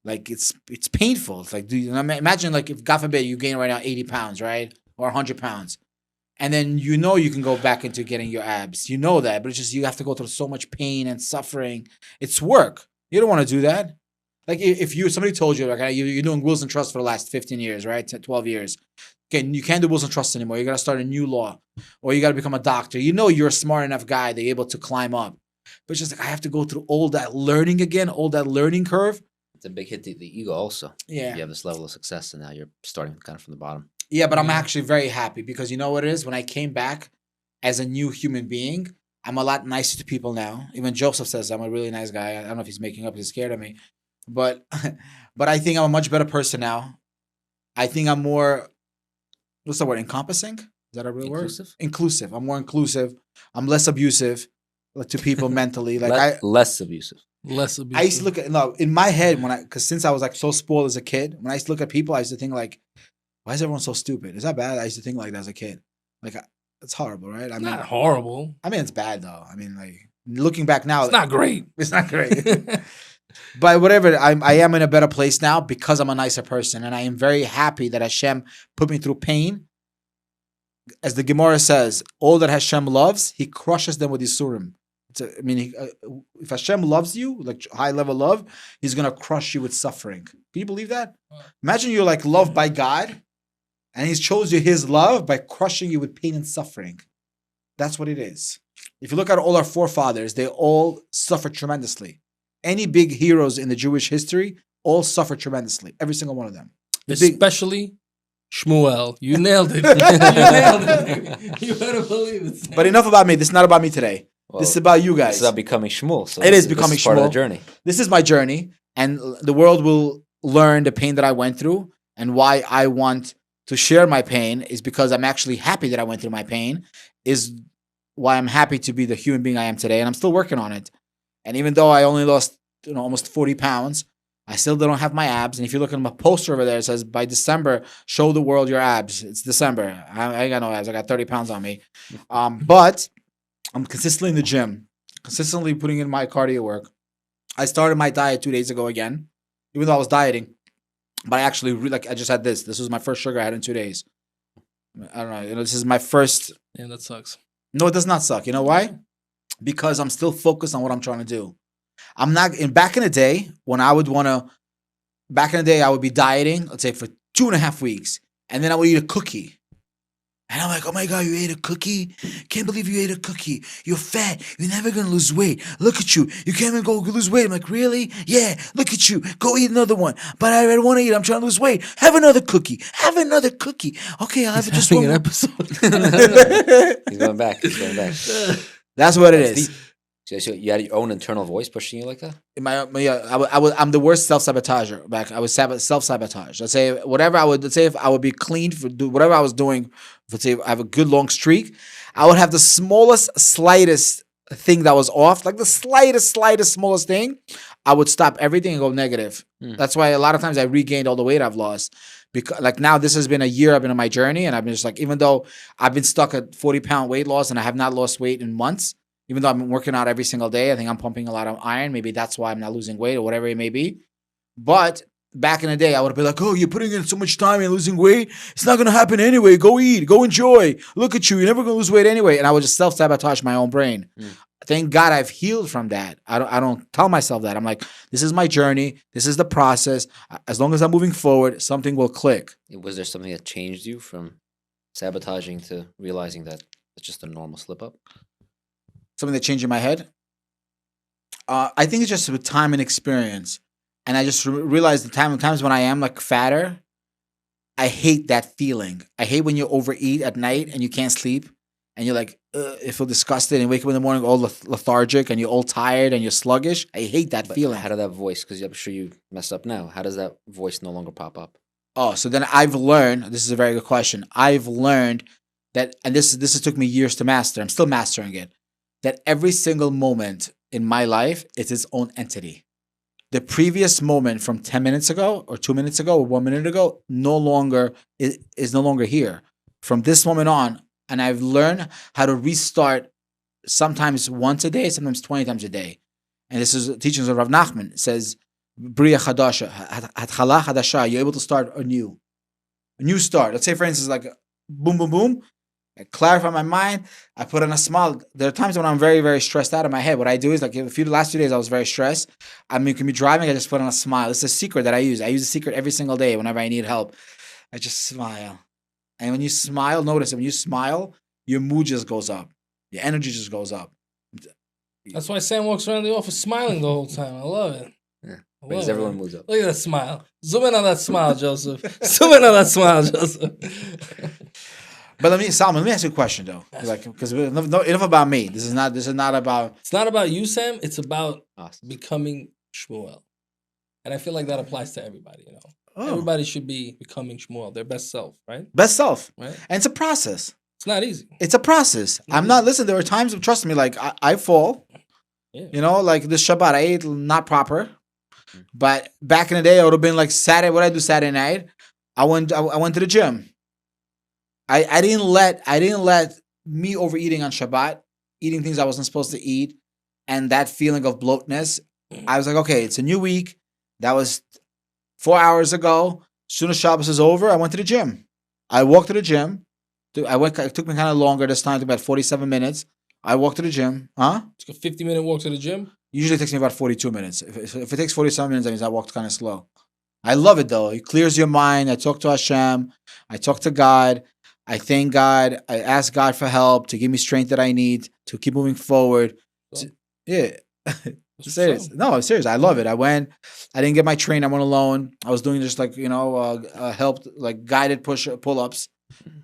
It's painful. It's do you imagine if God forbid you gain right now 80 pounds, right, or 100 pounds. And then you can go back into getting your abs. You know that, but it's just you have to go through so much pain and suffering. It's work. You don't want to do that. If somebody told you you're doing wills and trusts for the last 15 years, right, 12 years. Okay, you can't do wills and trusts anymore. You got to start a new law, or you got to become a doctor. You know you're a smart enough guy that you're able to climb up. But it's just I have to go through all that learning again, all that learning curve. It's a big hit to the ego also. Yeah, you have this level of success, and now you're starting kind of from the bottom. Yeah, but I'm actually very happy because you know what it is? When I came back as a new human being, I'm a lot nicer to people now. Even Joseph says I'm a really nice guy. I don't know if he's making up, he's scared of me. But I think I'm a much better person now. I think I'm more, what's the word, encompassing? Is that a real Inclusive? word? Inclusive. I'm more inclusive. I'm less abusive to people mentally. Like Less abusive. Less abusive. I used to look at, no, in my head, because since I was like so spoiled as a kid, when I used to look at people, I used to think like, why is everyone so stupid? Is that bad? I used to think like that as a kid. Like, it's horrible, right? I It's mean, not horrible. I mean, it's bad though. I mean, like, looking back now, It's not great. it's not great. But whatever, I am in a better place now because I'm a nicer person, and I am very happy that Hashem put me through pain. As the Gemara says, all that Hashem loves, He crushes them with Yisurim. If Hashem loves you, like high level love, He's gonna crush you with suffering. Can you believe that? Imagine you're like loved by God, and He chose you His love by crushing you with pain and suffering. That's what it is. If you look at all our forefathers, they all suffered tremendously. Any big heroes in the Jewish history all suffered tremendously. Every single one of them. Especially Shmuel. You nailed it. You nailed it. You better believe it. But enough about me. This is not about me today. Well, this is about you guys. This is about becoming Shmuel. So It is becoming part of the Shmuel. journey. This is my journey, and the world will learn the pain that I went through, and why I want to share my pain is because I'm actually happy that I went through my pain, is why I'm happy to be the human being I am today, and I'm still working on it. And even though I only lost, almost 40 pounds, I still don't have my abs. And if you look at my poster over there, it says, by December, show the world your abs. It's December. I ain't got no abs. I got 30 pounds on me. But I'm consistently in the gym, consistently putting in my cardio work. I started my diet 2 days ago again, even though I was dieting. But I actually, I just had this. This was my first sugar I had in 2 days. I don't know. This is my first. Yeah, that sucks. No, it does not suck. You know why? Because I'm still focused on what I'm trying to do. I'm not back in the day when I would I would be dieting, let's say for 2.5 weeks, and then I would eat a cookie. And I'm like, oh my God, you ate a cookie? Can't believe you ate a cookie. You're fat. You're never going to lose weight. Look at you. You can't even go lose weight. I'm like, really? Yeah, look at you. Go eat another one. But I don't want to eat. I'm trying to lose weight. Have another cookie. Have another cookie. Okay, I'll have it just one an more. episode. He's going back. He's going back. That's what it is. So you had your own internal voice pushing you like that? I'm the worst self-sabotager. Back, I was self-sabotage. Let's say if I would be clean for whatever I was doing. Let's say I have a good long streak, I would have the slightest thing that was off, like the smallest thing. I would stop everything and go negative. That's why a lot of times I regained all the weight I've lost. Because like now this has been a year I've been on my journey, and I've been just like, even though I've been stuck at 40-pound weight loss and I have not lost weight in months. Even though I'm working out every single day, I think I'm pumping a lot of iron. Maybe that's why I'm not losing weight or whatever it may be. But back in the day, I would be like, oh, you're putting in so much time and losing weight. It's not going to happen anyway. Go eat. Go enjoy. Look at you. You're never going to lose weight anyway. And I would just self-sabotage my own brain. Thank God I've healed from that. I don't tell myself that. I'm like, this is my journey. This is the process. As long as I'm moving forward, something will click. Was there something that changed you from sabotaging to realizing that it's just a normal slip-up? Something that changed in my head? I think it's just with time and experience. And I just realized the times when I am like fatter, I hate that feeling. I hate when you overeat at night and you can't sleep and you're like, you feel disgusted and wake up in the morning all lethargic and you're all tired and you're sluggish. I hate that feeling. How did that voice, because I'm sure you messed up now, how does that voice no longer pop up? Oh, so then I've learned, this is a very good question. I've learned that, and this took me years to master. I'm still mastering it. That every single moment in my life is its own entity. The previous moment from 10 minutes ago or 2 minutes ago or 1 minute ago is no longer here. From this moment on, and I've learned how to restart sometimes once a day, sometimes 20 times a day. And this is teachings of Rav Nachman. It says, Bria Chadasha, Hatchala Chadasha, you're able to start a new start. Let's say, for instance, like boom, boom, boom. I clarify my mind. I put on a smile. There are times when I'm very, very stressed out of my head. What I do is like the last few days I was very stressed. I mean, can be driving. I just put on a smile. It's a secret that I use. I use a secret every single day whenever I need help. I just smile. And when you smile, notice when you smile, your mood just goes up. Your energy just goes up. That's why Sam walks around the office smiling the whole time. I love it. Yeah, because everyone moves up. Look at that smile. Zoom in on that smile, Joseph. Zoom in on that smile, Joseph. But Solomon, let me ask you a question though, because enough about me. This is not about. It's not about you, Sam. It's about Awesome. becoming Shmuel, and I feel like that applies to everybody. Everybody should be becoming Shmuel, their best self, right? Best self. Right. And it's a process. It's not easy. It's a process. I'm not, listen, there were times, trust me, like I fall. Yeah. You know, like this Shabbat, I ate not proper. But back in the day, it would have been like Saturday. What I do Saturday night? I went to the gym. I didn't let me overeating on Shabbat, eating things I wasn't supposed to eat, and that feeling of bloatness. I was like, okay, it's a new week. That was 4 hours ago. As soon as Shabbos is over, I went to the gym. I walked to the gym. It took me kind of longer this time, about 47 minutes. I walked to the gym. Huh? It's a 50-minute walk to the gym. Usually it takes me about 42 minutes. If it takes 47 minutes, that means I walked kind of slow. I love it though. It clears your mind. I talk to Hashem. I talk to God. I thank God. I ask God for help to give me strength that I need to keep moving forward. Yeah. Serious. No, I'm serious. I love it. I went. I didn't get my train. I went alone. I was doing just like, helped, like guided pull-ups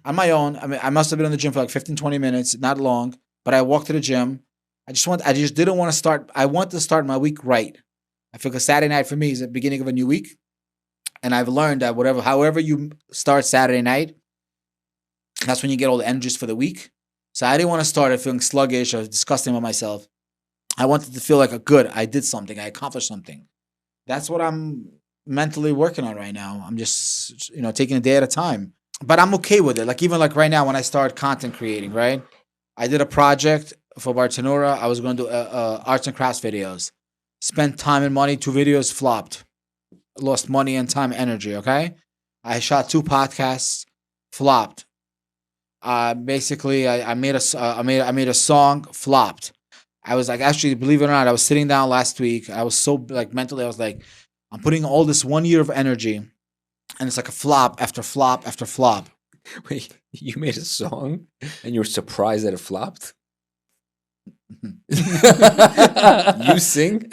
on my own. I mean, I must have been in the gym for like 15, 20 minutes, not long, but I walked to the gym. I just didn't want to start. I want to start my week right. I feel like Saturday night for me is the beginning of a new week. And I've learned that however you start Saturday night, that's when you get all the energies for the week. So I didn't want to start it feeling sluggish or disgusting with myself. I wanted to feel like I did something. I accomplished something. That's what I'm mentally working on right now. I'm just, taking a day at a time. But I'm okay with it. Like even like right now when I start content creating, right? I did a project for Bartanura. I was going to do arts and crafts videos. Spent time and money. 2 videos flopped. Lost money and time and energy, okay? I shot 2 podcasts, flopped. Basically, I made a song, flopped. I was like, actually, believe it or not, I was sitting down last week. I was so like mentally, I was like, I'm putting all this 1 year of energy, and it's like a flop after flop after flop. Wait, you made a song and you were surprised that it flopped? You sing?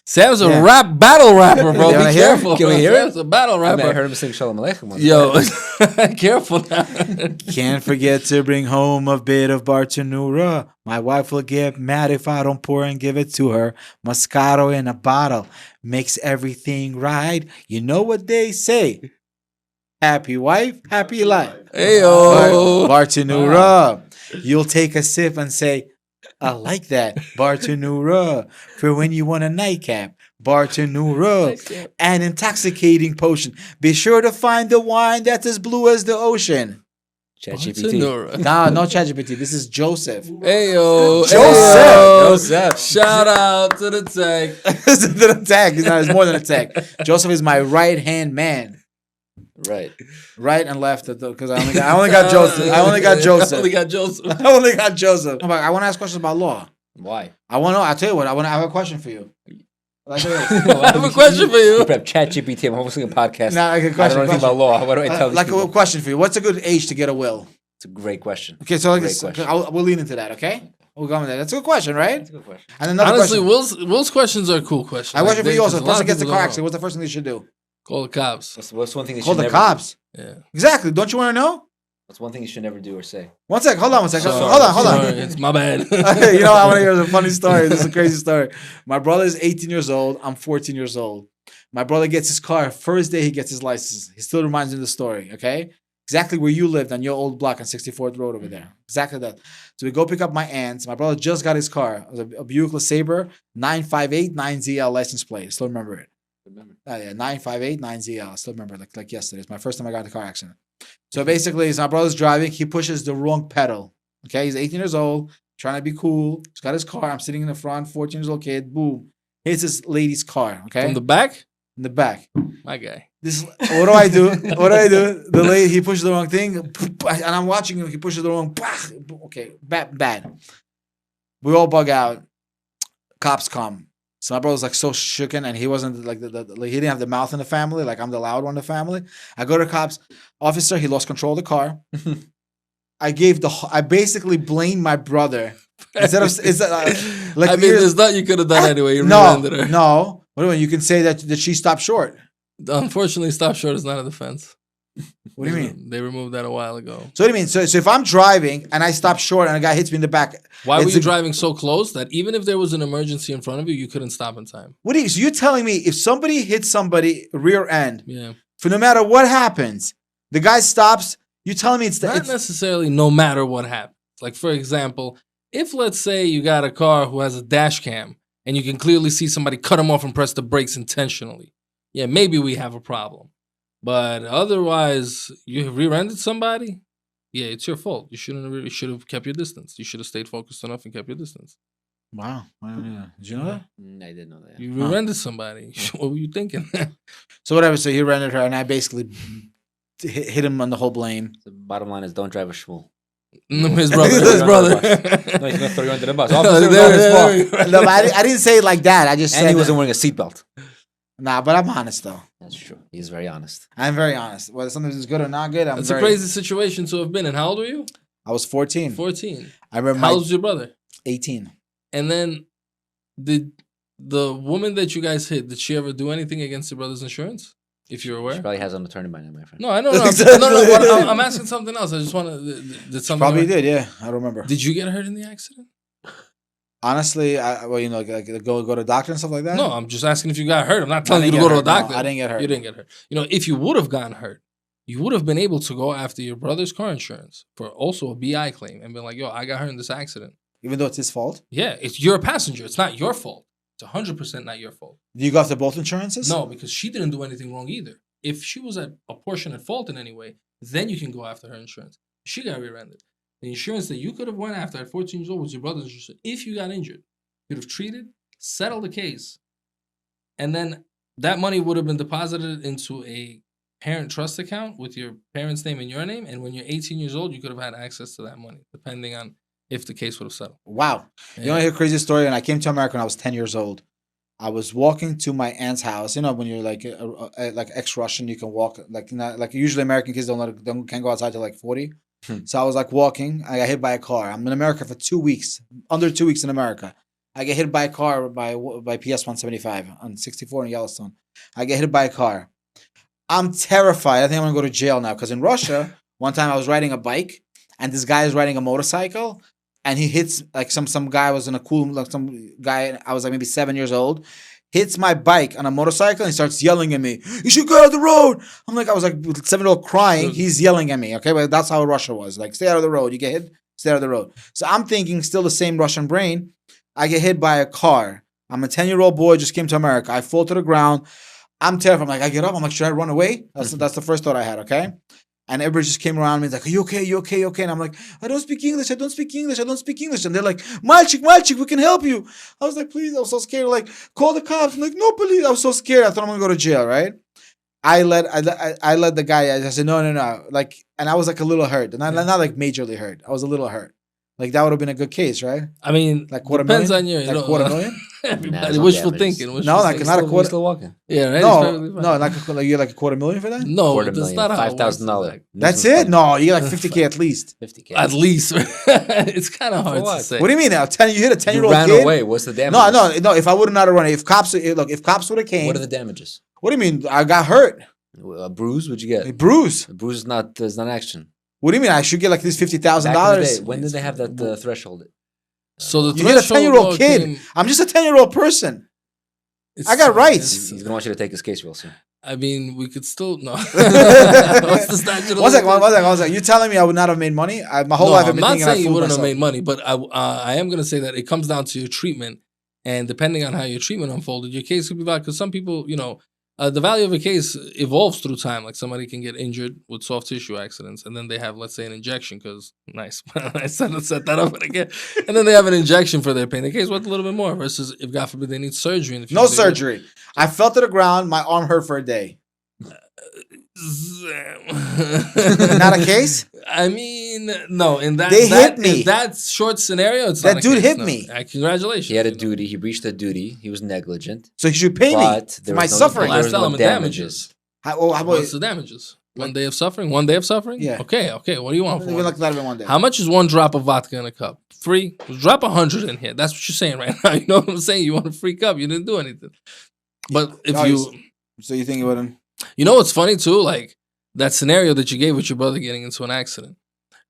Sam's a battle rapper, bro. You wanna Be hear? careful. Can we hear it? Sam's a battle I rapper. mean, I heard him sing Shalom Aleichem once. Yo, careful now. Can't forget to bring home a bit of Bartanura. My wife will get mad if I don't pour and give it to her. Moscato in a bottle makes everything right. You know what they say. Happy wife, happy life. Heyo. Bartanura. You'll take a sip and say, I like that. Bartanura. For when you want a nightcap. Bartanura. An intoxicating potion. Be sure to find the wine that's as blue as the ocean. ChatGPT. No ChatGPT. This is Joseph. Heyo. Joseph. Shout out to the tech. This is the tech. It's more than a tech. Joseph is my right-hand man. Right. Right and left, because I only got Joseph. I only got Joseph. I only got Joseph. I want to ask questions about law. Why? I'll tell you what. I have a question for you. Like, I have a question for you. You prep ChatGPT. I'm hosting a podcast. Nah, like a I don't question. know anything about law. What do I tell these Like people? a question for you. What's a good age to get a will? It's a great question. Okay, so like Great this, question. we'll lean into that. Okay, we'll go with that. That's a good question, right? That's a good question. And another Honestly, question. Will's questions are cool questions. I have a question for you also. The Because a lot person of gets the people car don't accident. know. What's the first thing they should do? Call the cops. What's one thing you Call should the never cops. Yeah. Exactly. Don't you want to know? What's one thing you should never do or say? One sec. Hold on. One second. Sorry, Hold on. sorry, It's my bad. You know, I want to hear a funny story. This is a crazy story. My brother is 18 years old. I'm 14 years old. My brother gets his car. First day he gets his license. He still reminds me of the story, okay? Exactly where you lived on your old block on 64th Road over there. Exactly that. So we go pick up my aunt's. My brother just got his car. It was a Buick LeSabre 958 9ZL license plate. I still remember it. Oh, yeah, 958 9ZL. I still remember like yesterday. It's my first time I got in a car accident. So basically, my brother's driving. He pushes the wrong pedal. Okay, he's 18 years old, trying to be cool. He's got his car. I'm sitting in the front, 14 years old kid. Boom. Hits this lady's car. Okay, From the back? in the back. My guy. This. What do I do? What do I do? The lady, he pushes the wrong thing, and I'm watching him. He pushes the wrong. Okay, bad. We all bug out. Cops come. So my brother's like so shooken, and he wasn't like he didn't have the mouth in the family. Like I'm the loud one in the family. I go to the cops. Officer, he lost control of the car. I basically blamed my brother instead of like I mean, there's nothing you could have done anyway. You no. rear-ended her. What do you mean? You can say that she stopped short. Unfortunately, stop short is not a defense. What do you mean? They removed that a while ago. So what do you mean? So if I'm driving and I stop short and a guy hits me in the back, Why were it's you a- driving so close that even if there was an emergency in front of you, you couldn't stop in time? What are you? So you're telling me if somebody hits somebody rear end Yeah. For no matter what happens, the guy stops. You telling me it's Not necessarily no matter what happens. Like, for example, if let's say you got a car who has a dash cam and you can clearly see somebody cut him off and press the brakes intentionally, yeah, maybe we have a problem. But otherwise, you rear-ended somebody, yeah, it's your fault. You should have kept your distance. You should have stayed focused enough and kept your distance. Wow. Did you know that? I didn't know that. You rear-ended somebody. What were you thinking? So whatever. So he rendered her, and I basically hit him on the whole blame. The bottom line is don't drive a Shmuel. His brother. His brother. No, he's gonna throw you under the bus. Officer, it was all his fault. No, but I didn't say it like that. I just And said he wasn't wearing a seatbelt. Nah, but I'm honest though. That's true. He's very honest. I'm very honest. Whether something is good or not good, It's a crazy situation to have been in. How old were you? I was 14. 14. I remember How old was your brother? 18. And then did the woman that you guys hit, did she ever do anything against your brother's insurance? If you're aware? She probably has an attorney by now, my friend. No, I don't know. I'm asking something else. I just want to. Did something Probably did, yeah. I don't remember. Did you get hurt in the accident? Honestly, like go to the doctor and stuff like that? No, I'm just asking if you got hurt. I'm not telling you to didn't go get to a hurt. No, doctor. I didn't get hurt. You didn't get hurt. If you would have gotten hurt, you would have been able to go after your brother's car insurance for also a BI claim and be like, yo, I got hurt in this accident. Even though it's his fault? Yeah, you're a passenger. It's not your fault. It's 100% not your fault. Do you go after both insurances? No, because she didn't do anything wrong either. If she was at a portion at fault in any way, then you can go after her insurance. She got rear-ended. The insurance that you could have went after at 14 years old was your brother's insurance. If you got injured, you'd have treated, settled the case, and then that money would have been deposited into a parent trust account with your parents' name and your name. And when you're 18 years old, you could have had access to that money, depending on if the case would have settled. Wow. Yeah. You want to hear a crazy story? When I came to America when I was 10 years old, I was walking to my aunt's house. When you're like ex-Russian, you can walk like usually American kids can't go outside till like 40. So I was like walking. I got hit by a car. I'm in America for 2 weeks, under 2 weeks in America. I get hit by a car by PS 175 on 64 in Yellowstone. I get hit by a car. I'm terrified. I think I'm gonna go to jail now because in Russia, one time I was riding a bike and this guy is riding a motorcycle. And he hits like some guy was in a cool like some guy. I was like maybe 7 years old. Hits my bike on a motorcycle and he starts yelling at me. You should go out of the road. I was like 7-year-old crying. He's yelling at me. Okay, but that's how Russia was. Like stay out of the road. You get hit, stay out of the road. So I'm thinking still the same Russian brain. I get hit by a car. I'm a 10-year-old boy. Just came to America. I fall to the ground. I'm terrified. I'm like I get up. I'm like should I run away? That's the first thought I had. Okay. And everybody just came around me like, are you okay? You okay? You okay? And I'm like, I don't speak English. I don't speak English. I don't speak English. And they're like, Malchik, we can help you. I was like, please. I was so scared. Like, call the cops. I'm like, no, please. I was so scared. I thought I'm going to go to jail, right? I let the guy, I said, no. Like, and I was like a little hurt. Not like majorly hurt. I was a little hurt. Like, that would have been a good case, right? I mean, like quarter depends million? on your, quarter million? Everybody wishful thinking. Not a quarter. Still walking. Yeah, right. No, like you're like $250,000 for that. No, $250,000, that's not how $5,000. That's it. No, you get like $50,000 at least. 50K. At least it's kind of hard what? to say. What do you mean? You hit a 10-year-old You ran kid? away. What's the damage? No. If I would have not run, if cops would have came. What are the damages? What do you mean? I got hurt. A bruise? What'd you get? A bruise. A bruise is not action. What do you mean? I should get like this Back in the $50,000. day, when did they have that threshold? So the You hit a 10-year-old kid. came- I'm just a 10-year-old person. I got rights. He's gonna want you to take his case real soon. I mean, we could still no. What's the statute of One second. limitations? You telling me I would not have made money? My whole No, life I've I'm been not thinking I saying you fooled wouldn't have myself. made money, but I am going to say that it comes down to your treatment, and depending on how your treatment unfolded, your case could be valid. Because some people, the value of a case evolves through time. Like somebody can get injured with soft tissue accidents, and then they have, let's say, an injection. Because nice, I set that up again, and then they have an injection for their pain. The case worth a little bit more versus if God forbid they need surgery in the future. No surgery. I fell to the ground. My arm hurt for a day. Not a case? I mean, no. In that, They hit me. In that short scenario, it's That not a dude case, hit no. me. Congratulations. He had a duty. He breached a duty. He was negligent. So he should pay me But for there my was no- suffering. there was Last no element, damages. How about What's the damages? 1 day of suffering? 1 day of suffering? Yeah. Okay. What do you want for even it? like that in one day? How much is one drop of vodka in a cup? Free? Drop 100 in here. That's what you're saying right now. You know what I'm saying? You want a free cup. You didn't do anything. But if So you think it wouldn't? You know what's funny too? Like that scenario that you gave with your brother getting into an accident.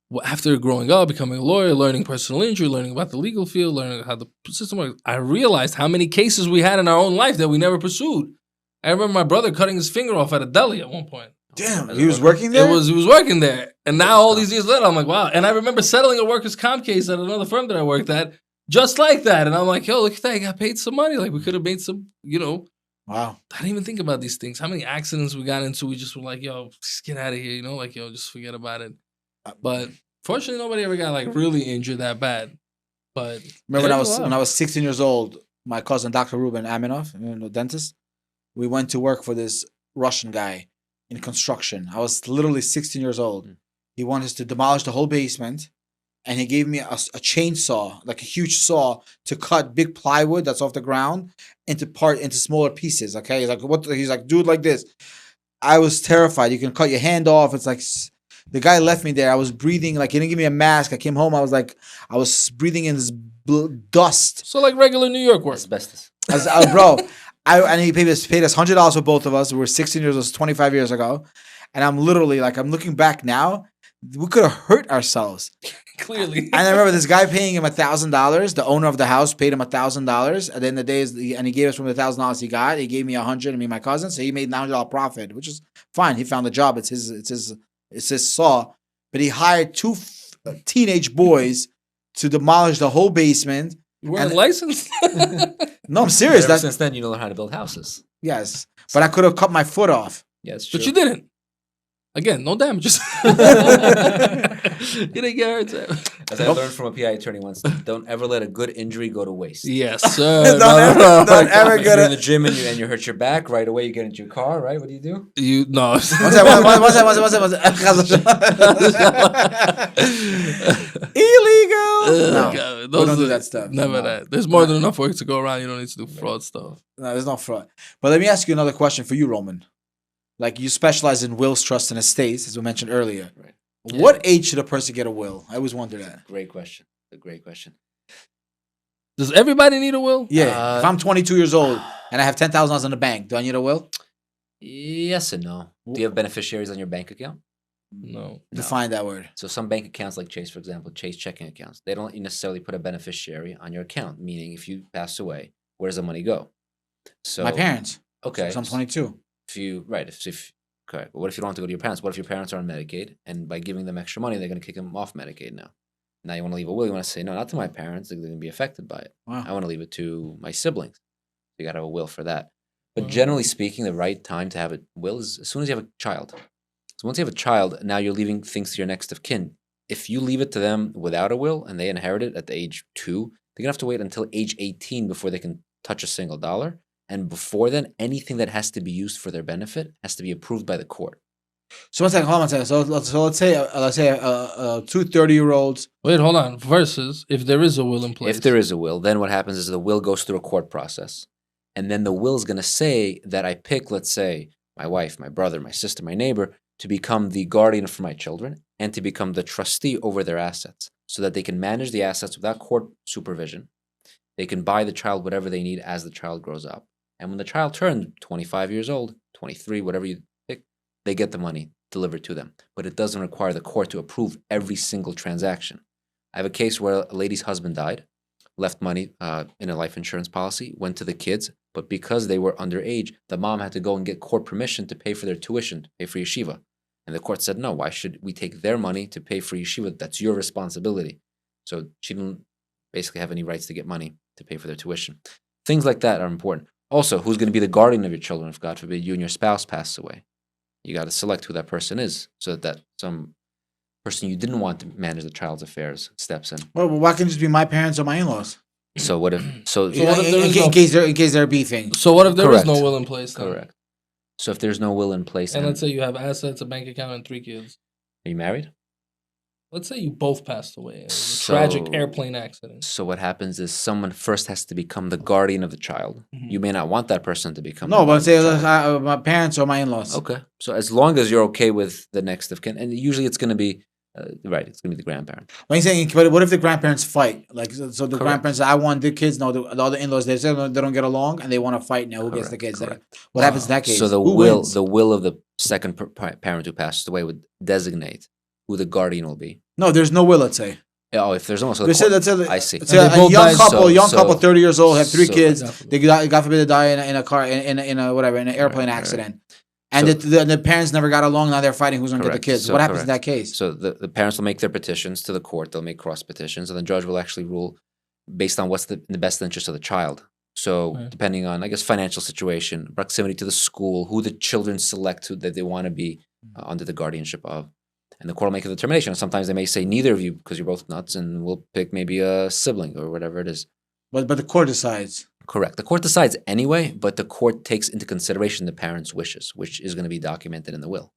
Well, after growing up, becoming a lawyer, learning personal injury, learning about the legal field, learning how the system works, I realized how many cases we had in our own life that we never pursued. I remember my brother cutting his finger off at a deli at one point. Damn, he was working there. He was working there, and now all these years later, I'm like, wow. And I remember settling a workers' comp case at another firm that I worked at, just like that. And I'm like, yo, look at that, I got paid some money. Like we could have made some, Wow. I didn't even think about these things. How many accidents we got into? We just were like, yo, just get out of here, like, yo, just forget about it. But fortunately, nobody ever got like really injured that bad. But Remember when I was 16 years old, my cousin Dr. Roman Aminov, dentist, we went to work for this Russian guy in construction. I was literally 16 years old. He wanted us to demolish the whole basement, and he gave me a chainsaw, like a huge saw, to cut big plywood that's off the ground into smaller pieces. Okay, he's like, what? He's like, do it like this. I was terrified. You can cut your hand off. It's like the guy left me there. I was breathing like he didn't give me a mask. I came home. I was breathing in this dust. So like regular New York work. Asbestos. Bro. And he paid us $100 for both of us. We were 16 years old, 25 years ago. And I'm literally like, I'm looking back now, we could have hurt ourselves. Clearly. And I remember this guy paying him $1,000. The owner of the house paid him $1,000. And then and he gave us from the $1,000 he got. He gave me $100 and me and my cousin. So he made $900 profit, which is fine. He found the job. It's his saw. But he hired two teenage boys to demolish the whole basement. You weren't licensed? No, I'm serious. Ever since then, you learn how to build houses. Yes, but I could have cut my foot off. Yeah, it's true. But you didn't. Again, no damages. You didn't get hurt. As I learned from a PI attorney once, don't ever let a good injury go to waste. Yes, sir. Don't ever If get you're in it. the gym and you hurt your back, right away you get into your car, right? What do you do? No. One second. Illegal. No, God, we don't do that stuff. Never No. that. There's more than enough work to go around. You don't need to do fraud stuff. No, there's no fraud. But let me ask you another question for you, Roman. Like you specialize in wills, trusts, and estates, as we mentioned earlier. Right. What age should a person get a will? I always wonder that. Great question. A great question. Does everybody need a will? Yeah. If I'm 22 years old and I have $10,000 in the bank, do I need a will? Yes and no. Do you have beneficiaries on your bank account? No. Define that word. So some bank accounts like Chase, for example, Chase checking accounts, they don't let you necessarily put a beneficiary on your account, meaning if you pass away, where does the money go? So My parents. Okay. So I'm 22. Correct. But what if you don't have to go to your parents? What if your parents are on Medicaid, and by giving them extra money, they're going to kick them off Medicaid now? Now you want to leave a will. You want to say, no, not to my parents. They're going to be affected by it. Wow. I want to leave it to my siblings. You got to have a will for that. But generally speaking, the right time to have a will is as soon as you have a child. So once you have a child, now you're leaving things to your next of kin. If you leave it to them without a will and they inherit it at the age 2, they're going to have to wait until age 18 before they can touch a single dollar. And before then, anything that has to be used for their benefit has to be approved by the court. So hold on a second. So let's say two 30-year-olds. Wait, hold on. Versus if there is a will in place. If there is a will, then what happens is the will goes through a court process. And then the will is going to say that I pick, let's say, my wife, my brother, my sister, my neighbor, to become the guardian for my children and to become the trustee over their assets so that they can manage the assets without court supervision. They can buy the child whatever they need as the child grows up. And when the child turns 25 years old, 23, whatever you pick, they get the money delivered to them. But it doesn't require the court to approve every single transaction. I have a case where a lady's husband died, left money in a life insurance policy, went to the kids, but because they were underage, the mom had to go and get court permission to pay for their tuition, to pay for yeshiva. And the court said, no, why should we take their money to pay for yeshiva? That's your responsibility. So she didn't basically have any rights to get money to pay for their tuition. Things like that are important. Also, who's going to be the guardian of your children if, God forbid, you and your spouse pass away? You got to select who that person is so that some person you didn't want to manage the child's affairs steps in. Well, why can't it just be my parents or my in-laws? So what if... So, So what if there is in no- case they're beefing. So what if there is Correct. no will in place? Then? correct. So if there's no will in place, And and let's say you have assets, a bank account, and 3 kids. are you married? Let's say you both passed away. It was a tragic So- airplane accident. So what happens is someone first has to become the guardian of the child. Mhm. You may not want that person to become. No, the but say guardian of the child. my parents or my in-laws. Okay. So as long as you're okay with the next of kin, and usually it's going to be right. It's going to be the grandparent. When you saying, but what if the grandparents fight? Like, so the Correct. grandparents, I want the kids. No, the other in-laws, they say they don't get along and they want to fight now. Who gets the kids? Correct. What happens in that case? So the Who will, wins? the will of the second parent who passed away would designate who the guardian will be. No, there's no will. Let's say. Oh, if there's almost Let's say, I see. let's say And they a both young died, couple, 30 years old, have 3 so- kids. Definitely. They God forbid they die in a car in a whatever in an airplane Right. accident, and So- the parents never got along. Now they're fighting who's gonna get the Correct. kids. So What happens in correct. that case? So the parents will make their petitions to the court. They'll make cross petitions, and the judge will actually rule based on what's in the best interest of the child. So Right. depending on, I guess, financial situation, proximity to the school, who the children select who that they want to be under the guardianship of, and the court will make a determination. Sometimes they may say neither of you because you're both nuts, and we'll pick maybe a sibling or whatever it is. But the court decides. Correct. The court decides anyway, but the court takes into consideration the parents' wishes, which is going to be documented in the will.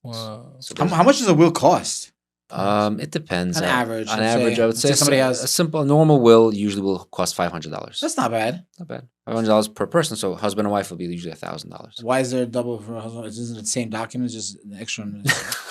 Wow. So How much does a will cost? it depends. On average, On let's average, say- I would let's say say somebody a has- simple, normal will usually will cost $500. That's not bad. Not bad. $500 per person. So husband and wife will be usually $1,000. Why is there a double for a husband? Isn't it the same document? Just an extra.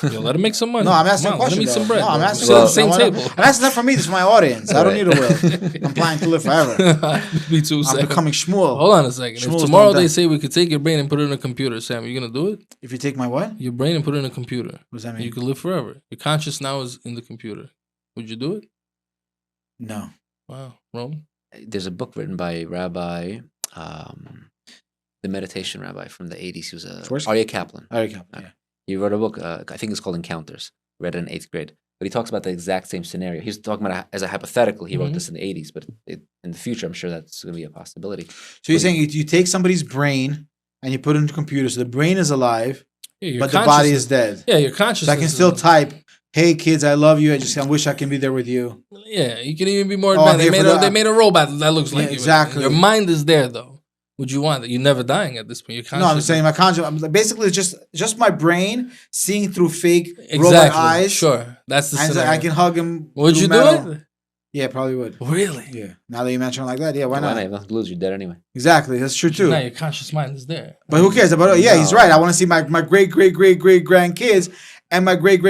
Yo, let him make some money. No, I'm asking Come a on, let question. him eat some though. bread. No, I'm bro. asking. Sit at Well, the same I wanna- table. I'm asking that for me. This is my audience. I don't need a will. I'm planning to live forever. Me too, I'm Sam. becoming Shmuel. Hold on a second. If Shmuel's tomorrow not they done. say we could take your brain and put it in a computer, Sam, you gonna do it? If you take my what? What Your brain and put it in a computer. does that And mean? you could live forever. Your conscious now is in the computer. Would you do it? No. Wow, Roman. There's a book written by Rabbi, the meditation rabbi from the 80s. He was Tversky? Aryeh Kaplan. Okay. Yeah. He wrote a book, I think it's called Encounters. Read it in 8th grade. But he talks about the exact same scenario. He's talking about as a hypothetical. He wrote Mhm. this in the 80s, but in the future, I'm sure that's going to be a possibility. So you're saying you take somebody's brain and you put it into a computer, so the brain is alive, Yeah, your but the body consciousness- is dead. Yeah, your consciousness. So I can is- still type, "Hey kids, I love you. I wish I can be there with you." Yeah, you can even be more Oh, I'm advanced. here for They the- made a robot that looks like Yeah, you. exactly. Your mind is there though. Would you want that? You're never dying at this point. Your No, I'm conscious- saying my conscious. Basically, it's just my brain seeing through fake robot exactly. eyes. Sure, that's the And scenario. I can hug him. Would through you metal. do it? Yeah, probably would. Really? Yeah. Now that you mention it like that, yeah, why You not? have nothing to lose. You're dead anyway. Exactly, that's true too. Now your conscious mind is there. But who cares? But yeah, he's No. right. I want to see my great grandkids and my great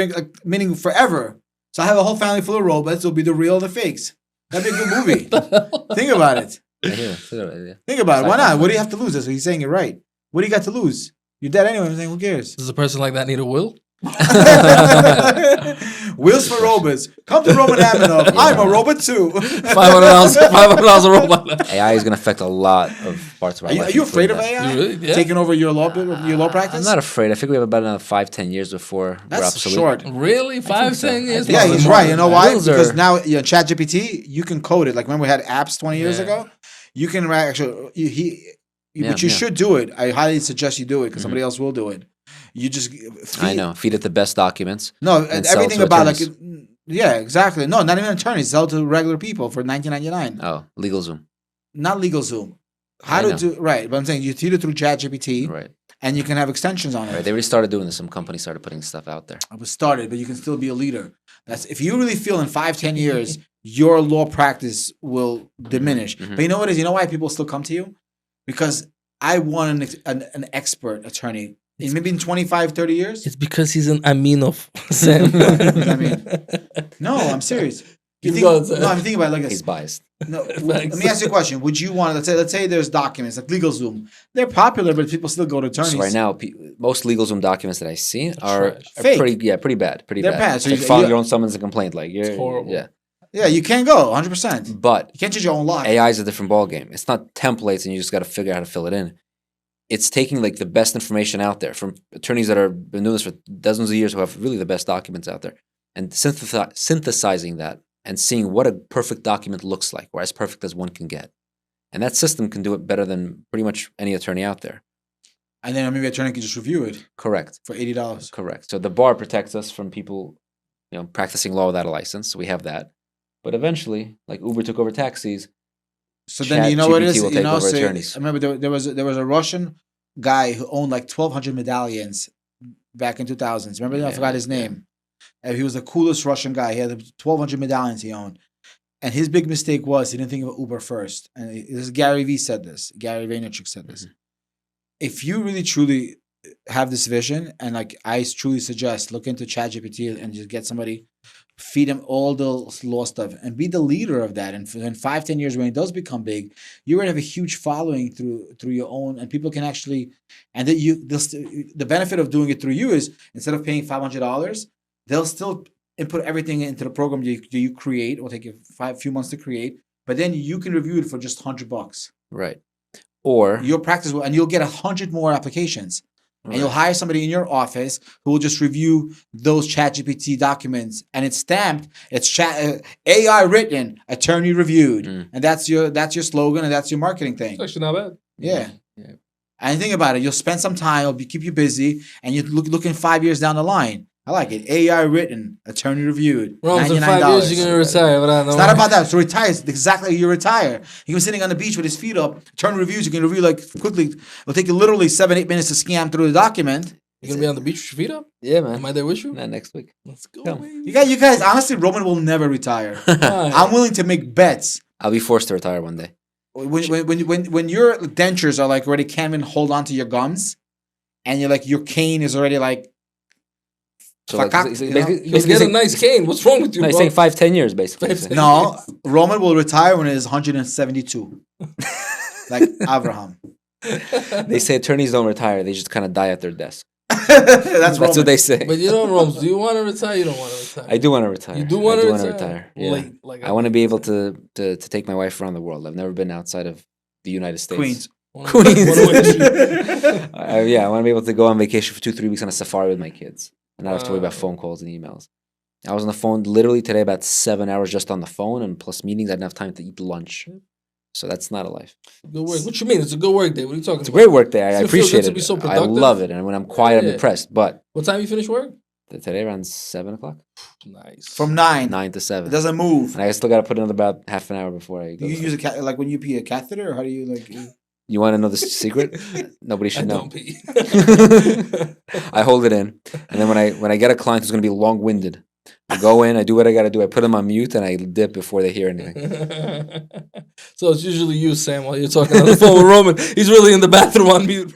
meaning forever. So I have a whole family full of robots. It'll be the real and the fakes. That'd be a good movie. Think about it. I hear it. Yeah. Think about it. Why Sci-fi. not? What do you have to lose? That's what he's saying. It right. What do you got to lose? You're dead anyway. I'm saying, who cares? Does a person like that need a will? Wheels for robots. Come to Roman Aminov. I'm a robot too. $500 a robot. AI is going to affect a lot of parts of our Are you, life. are you afraid of including that. AI? You really? Yeah. Taking over your law practice? I'm not afraid. I think we have about another 5-10 years before we're That's obsolete. short. Really? 5, so. 10 years? I Yeah, think he's so. right. You know why? Wheels Because are- now, ChatGPT, you can code it. Like remember we had apps 20 years Yeah. ago. You can actually Yeah, but you yeah. should do it. I highly suggest you do it because somebody else will do it. You just I know. Feed it the best documents. No, And sell everything to about attorneys. yeah, exactly. No, not even attorneys. Sell to regular people for $19.99. Oh, LegalZoom. Not LegalZoom. How I to know. do right? But I'm saying you feed it through ChatGPT, Right. and you can have extensions on it. Right. They already started doing this. Some companies started putting stuff out there. I was started, but you can still be a leader. That's if you really feel in 5-10 years your law practice will diminish. Mhm. But you know what it is? You know why people still come to you? Because I want an expert attorney. Maybe in 25, 30 years? It's because he's an Aminov, Sam. I mean, no, I'm serious. You Keep think, going, Sam. no, I'm thinking about it like this. He's biased. No, let me ask you a question. Would you want let's say there's documents like LegalZoom. They're popular, but people still go to attorneys. So right now, most LegalZoom documents that I see are Trash. are Fake. pretty bad. Pretty They're bad. bad. It's So like you- filing you- your own summons and complaint. Like you're It's horrible. Yeah. Yeah, you can't go 100%. But You can't change your own law. AI is a different ballgame. It's not templates and you just got to figure out how to fill it in. It's taking like the best information out there from attorneys that have been doing this for dozens of years who have really the best documents out there and synthesizing that and seeing what a perfect document looks like or as perfect as one can get. And that system can do it better than pretty much any attorney out there. And then maybe an attorney can just review it Correct. for $80. Correct. So the bar protects us from people, practicing law without a license. So we have that. But eventually, like Uber took over taxis, So then you know what it ChatGPT is? will You take know, over so attorneys. I remember there was a Russian guy who owned like 1,200 medallions back in 2000s. Remember? I Yeah, forgot his yeah. name. And he was the coolest Russian guy. He had 1,200 medallions he owned. And his big mistake was he didn't think of Uber first. And this Gary V said this. Gary Vaynerchuk said this. Mm-hmm. If you really truly have this vision, and like I truly suggest, look into ChatGPT and just get somebody, feed him all the law stuff, and be the leader of that. And in 5-10 years, when it does become big, you're gonna have a huge following through your own, and people can actually, and then the benefit of doing it through you is instead of paying $500, they'll still input everything into the program you create. It will take you few months to create, but then you can review it for just $100. Right. Or Your practice will, and you'll get 100 more applications. And you'll hire somebody in your office who will just review those ChatGPT documents, and it's stamped. It's AI written, attorney reviewed, and that's your slogan, and that's your marketing thing. It's actually not bad. Yeah. And think about it. You'll spend some time. It'll keep you busy, and you're looking 5 years down the line. I like it. AI written, attorney reviewed. Rome, in $99. 5 years you're gonna retire. But I know It's not about that. So retire. It's exactly you retire. He was sitting on the beach with his feet up. Attorney reviews. You can review like quickly. It'll take you literally 7-8 minutes to scan through the document. You're gonna be on the beach with your feet up. yeah, man. Am I there with you? Not next week. Let's go. Come. Baby. You guys. Honestly, Roman will never retire. I'm willing to make bets. I'll be forced to retire one day. When your dentures are like already can't even hold on to your gums, and you're like your cane is already like. So like, He'll get a nice cane. What's wrong with you, no, he's bro? saying 5-10 years, basically. 5-10 No, Roman will retire when it is 172. Like Abraham. They say attorneys don't retire; they just kind of die at their desk. That's what they say. But you know, Romes, do you want to retire? You don't want to retire. I do want to retire. You do want to retire? retire. Yeah. Late, like I want to be able to take my wife around the world. I've never been outside of the United States. Queens. Queens. Yeah, I want to be able to go on vacation for 2-3 weeks on a safari with my kids and not have to worry about phone calls and emails. I was on the phone literally today about 7 hours just on the phone, and plus meetings. I didn't have time to eat lunch. So that's not a life. Good work. What you mean? It's a good work day. What are you talking It's a about? great work day. I Does it feel appreciate good to it. be so I productive? love it. And when I'm quiet, I'm Yeah. depressed. But What time you finish work? today around 7 o'clock, Nice. From 9. 9 to It 7. doesn't move. And I still got to put another about half an hour before I go. You to use like when you pee a catheter, or how do you like? You want to know the secret? Nobody I should know. don't pee. I hold it in, and then when I get a client who's going to be long-winded, I go in, I do what I got to do. I put them on mute, and I dip before they hear anything. So it's usually you, Sam, while you're talking on the phone with Roman. He's really in the bathroom on mute.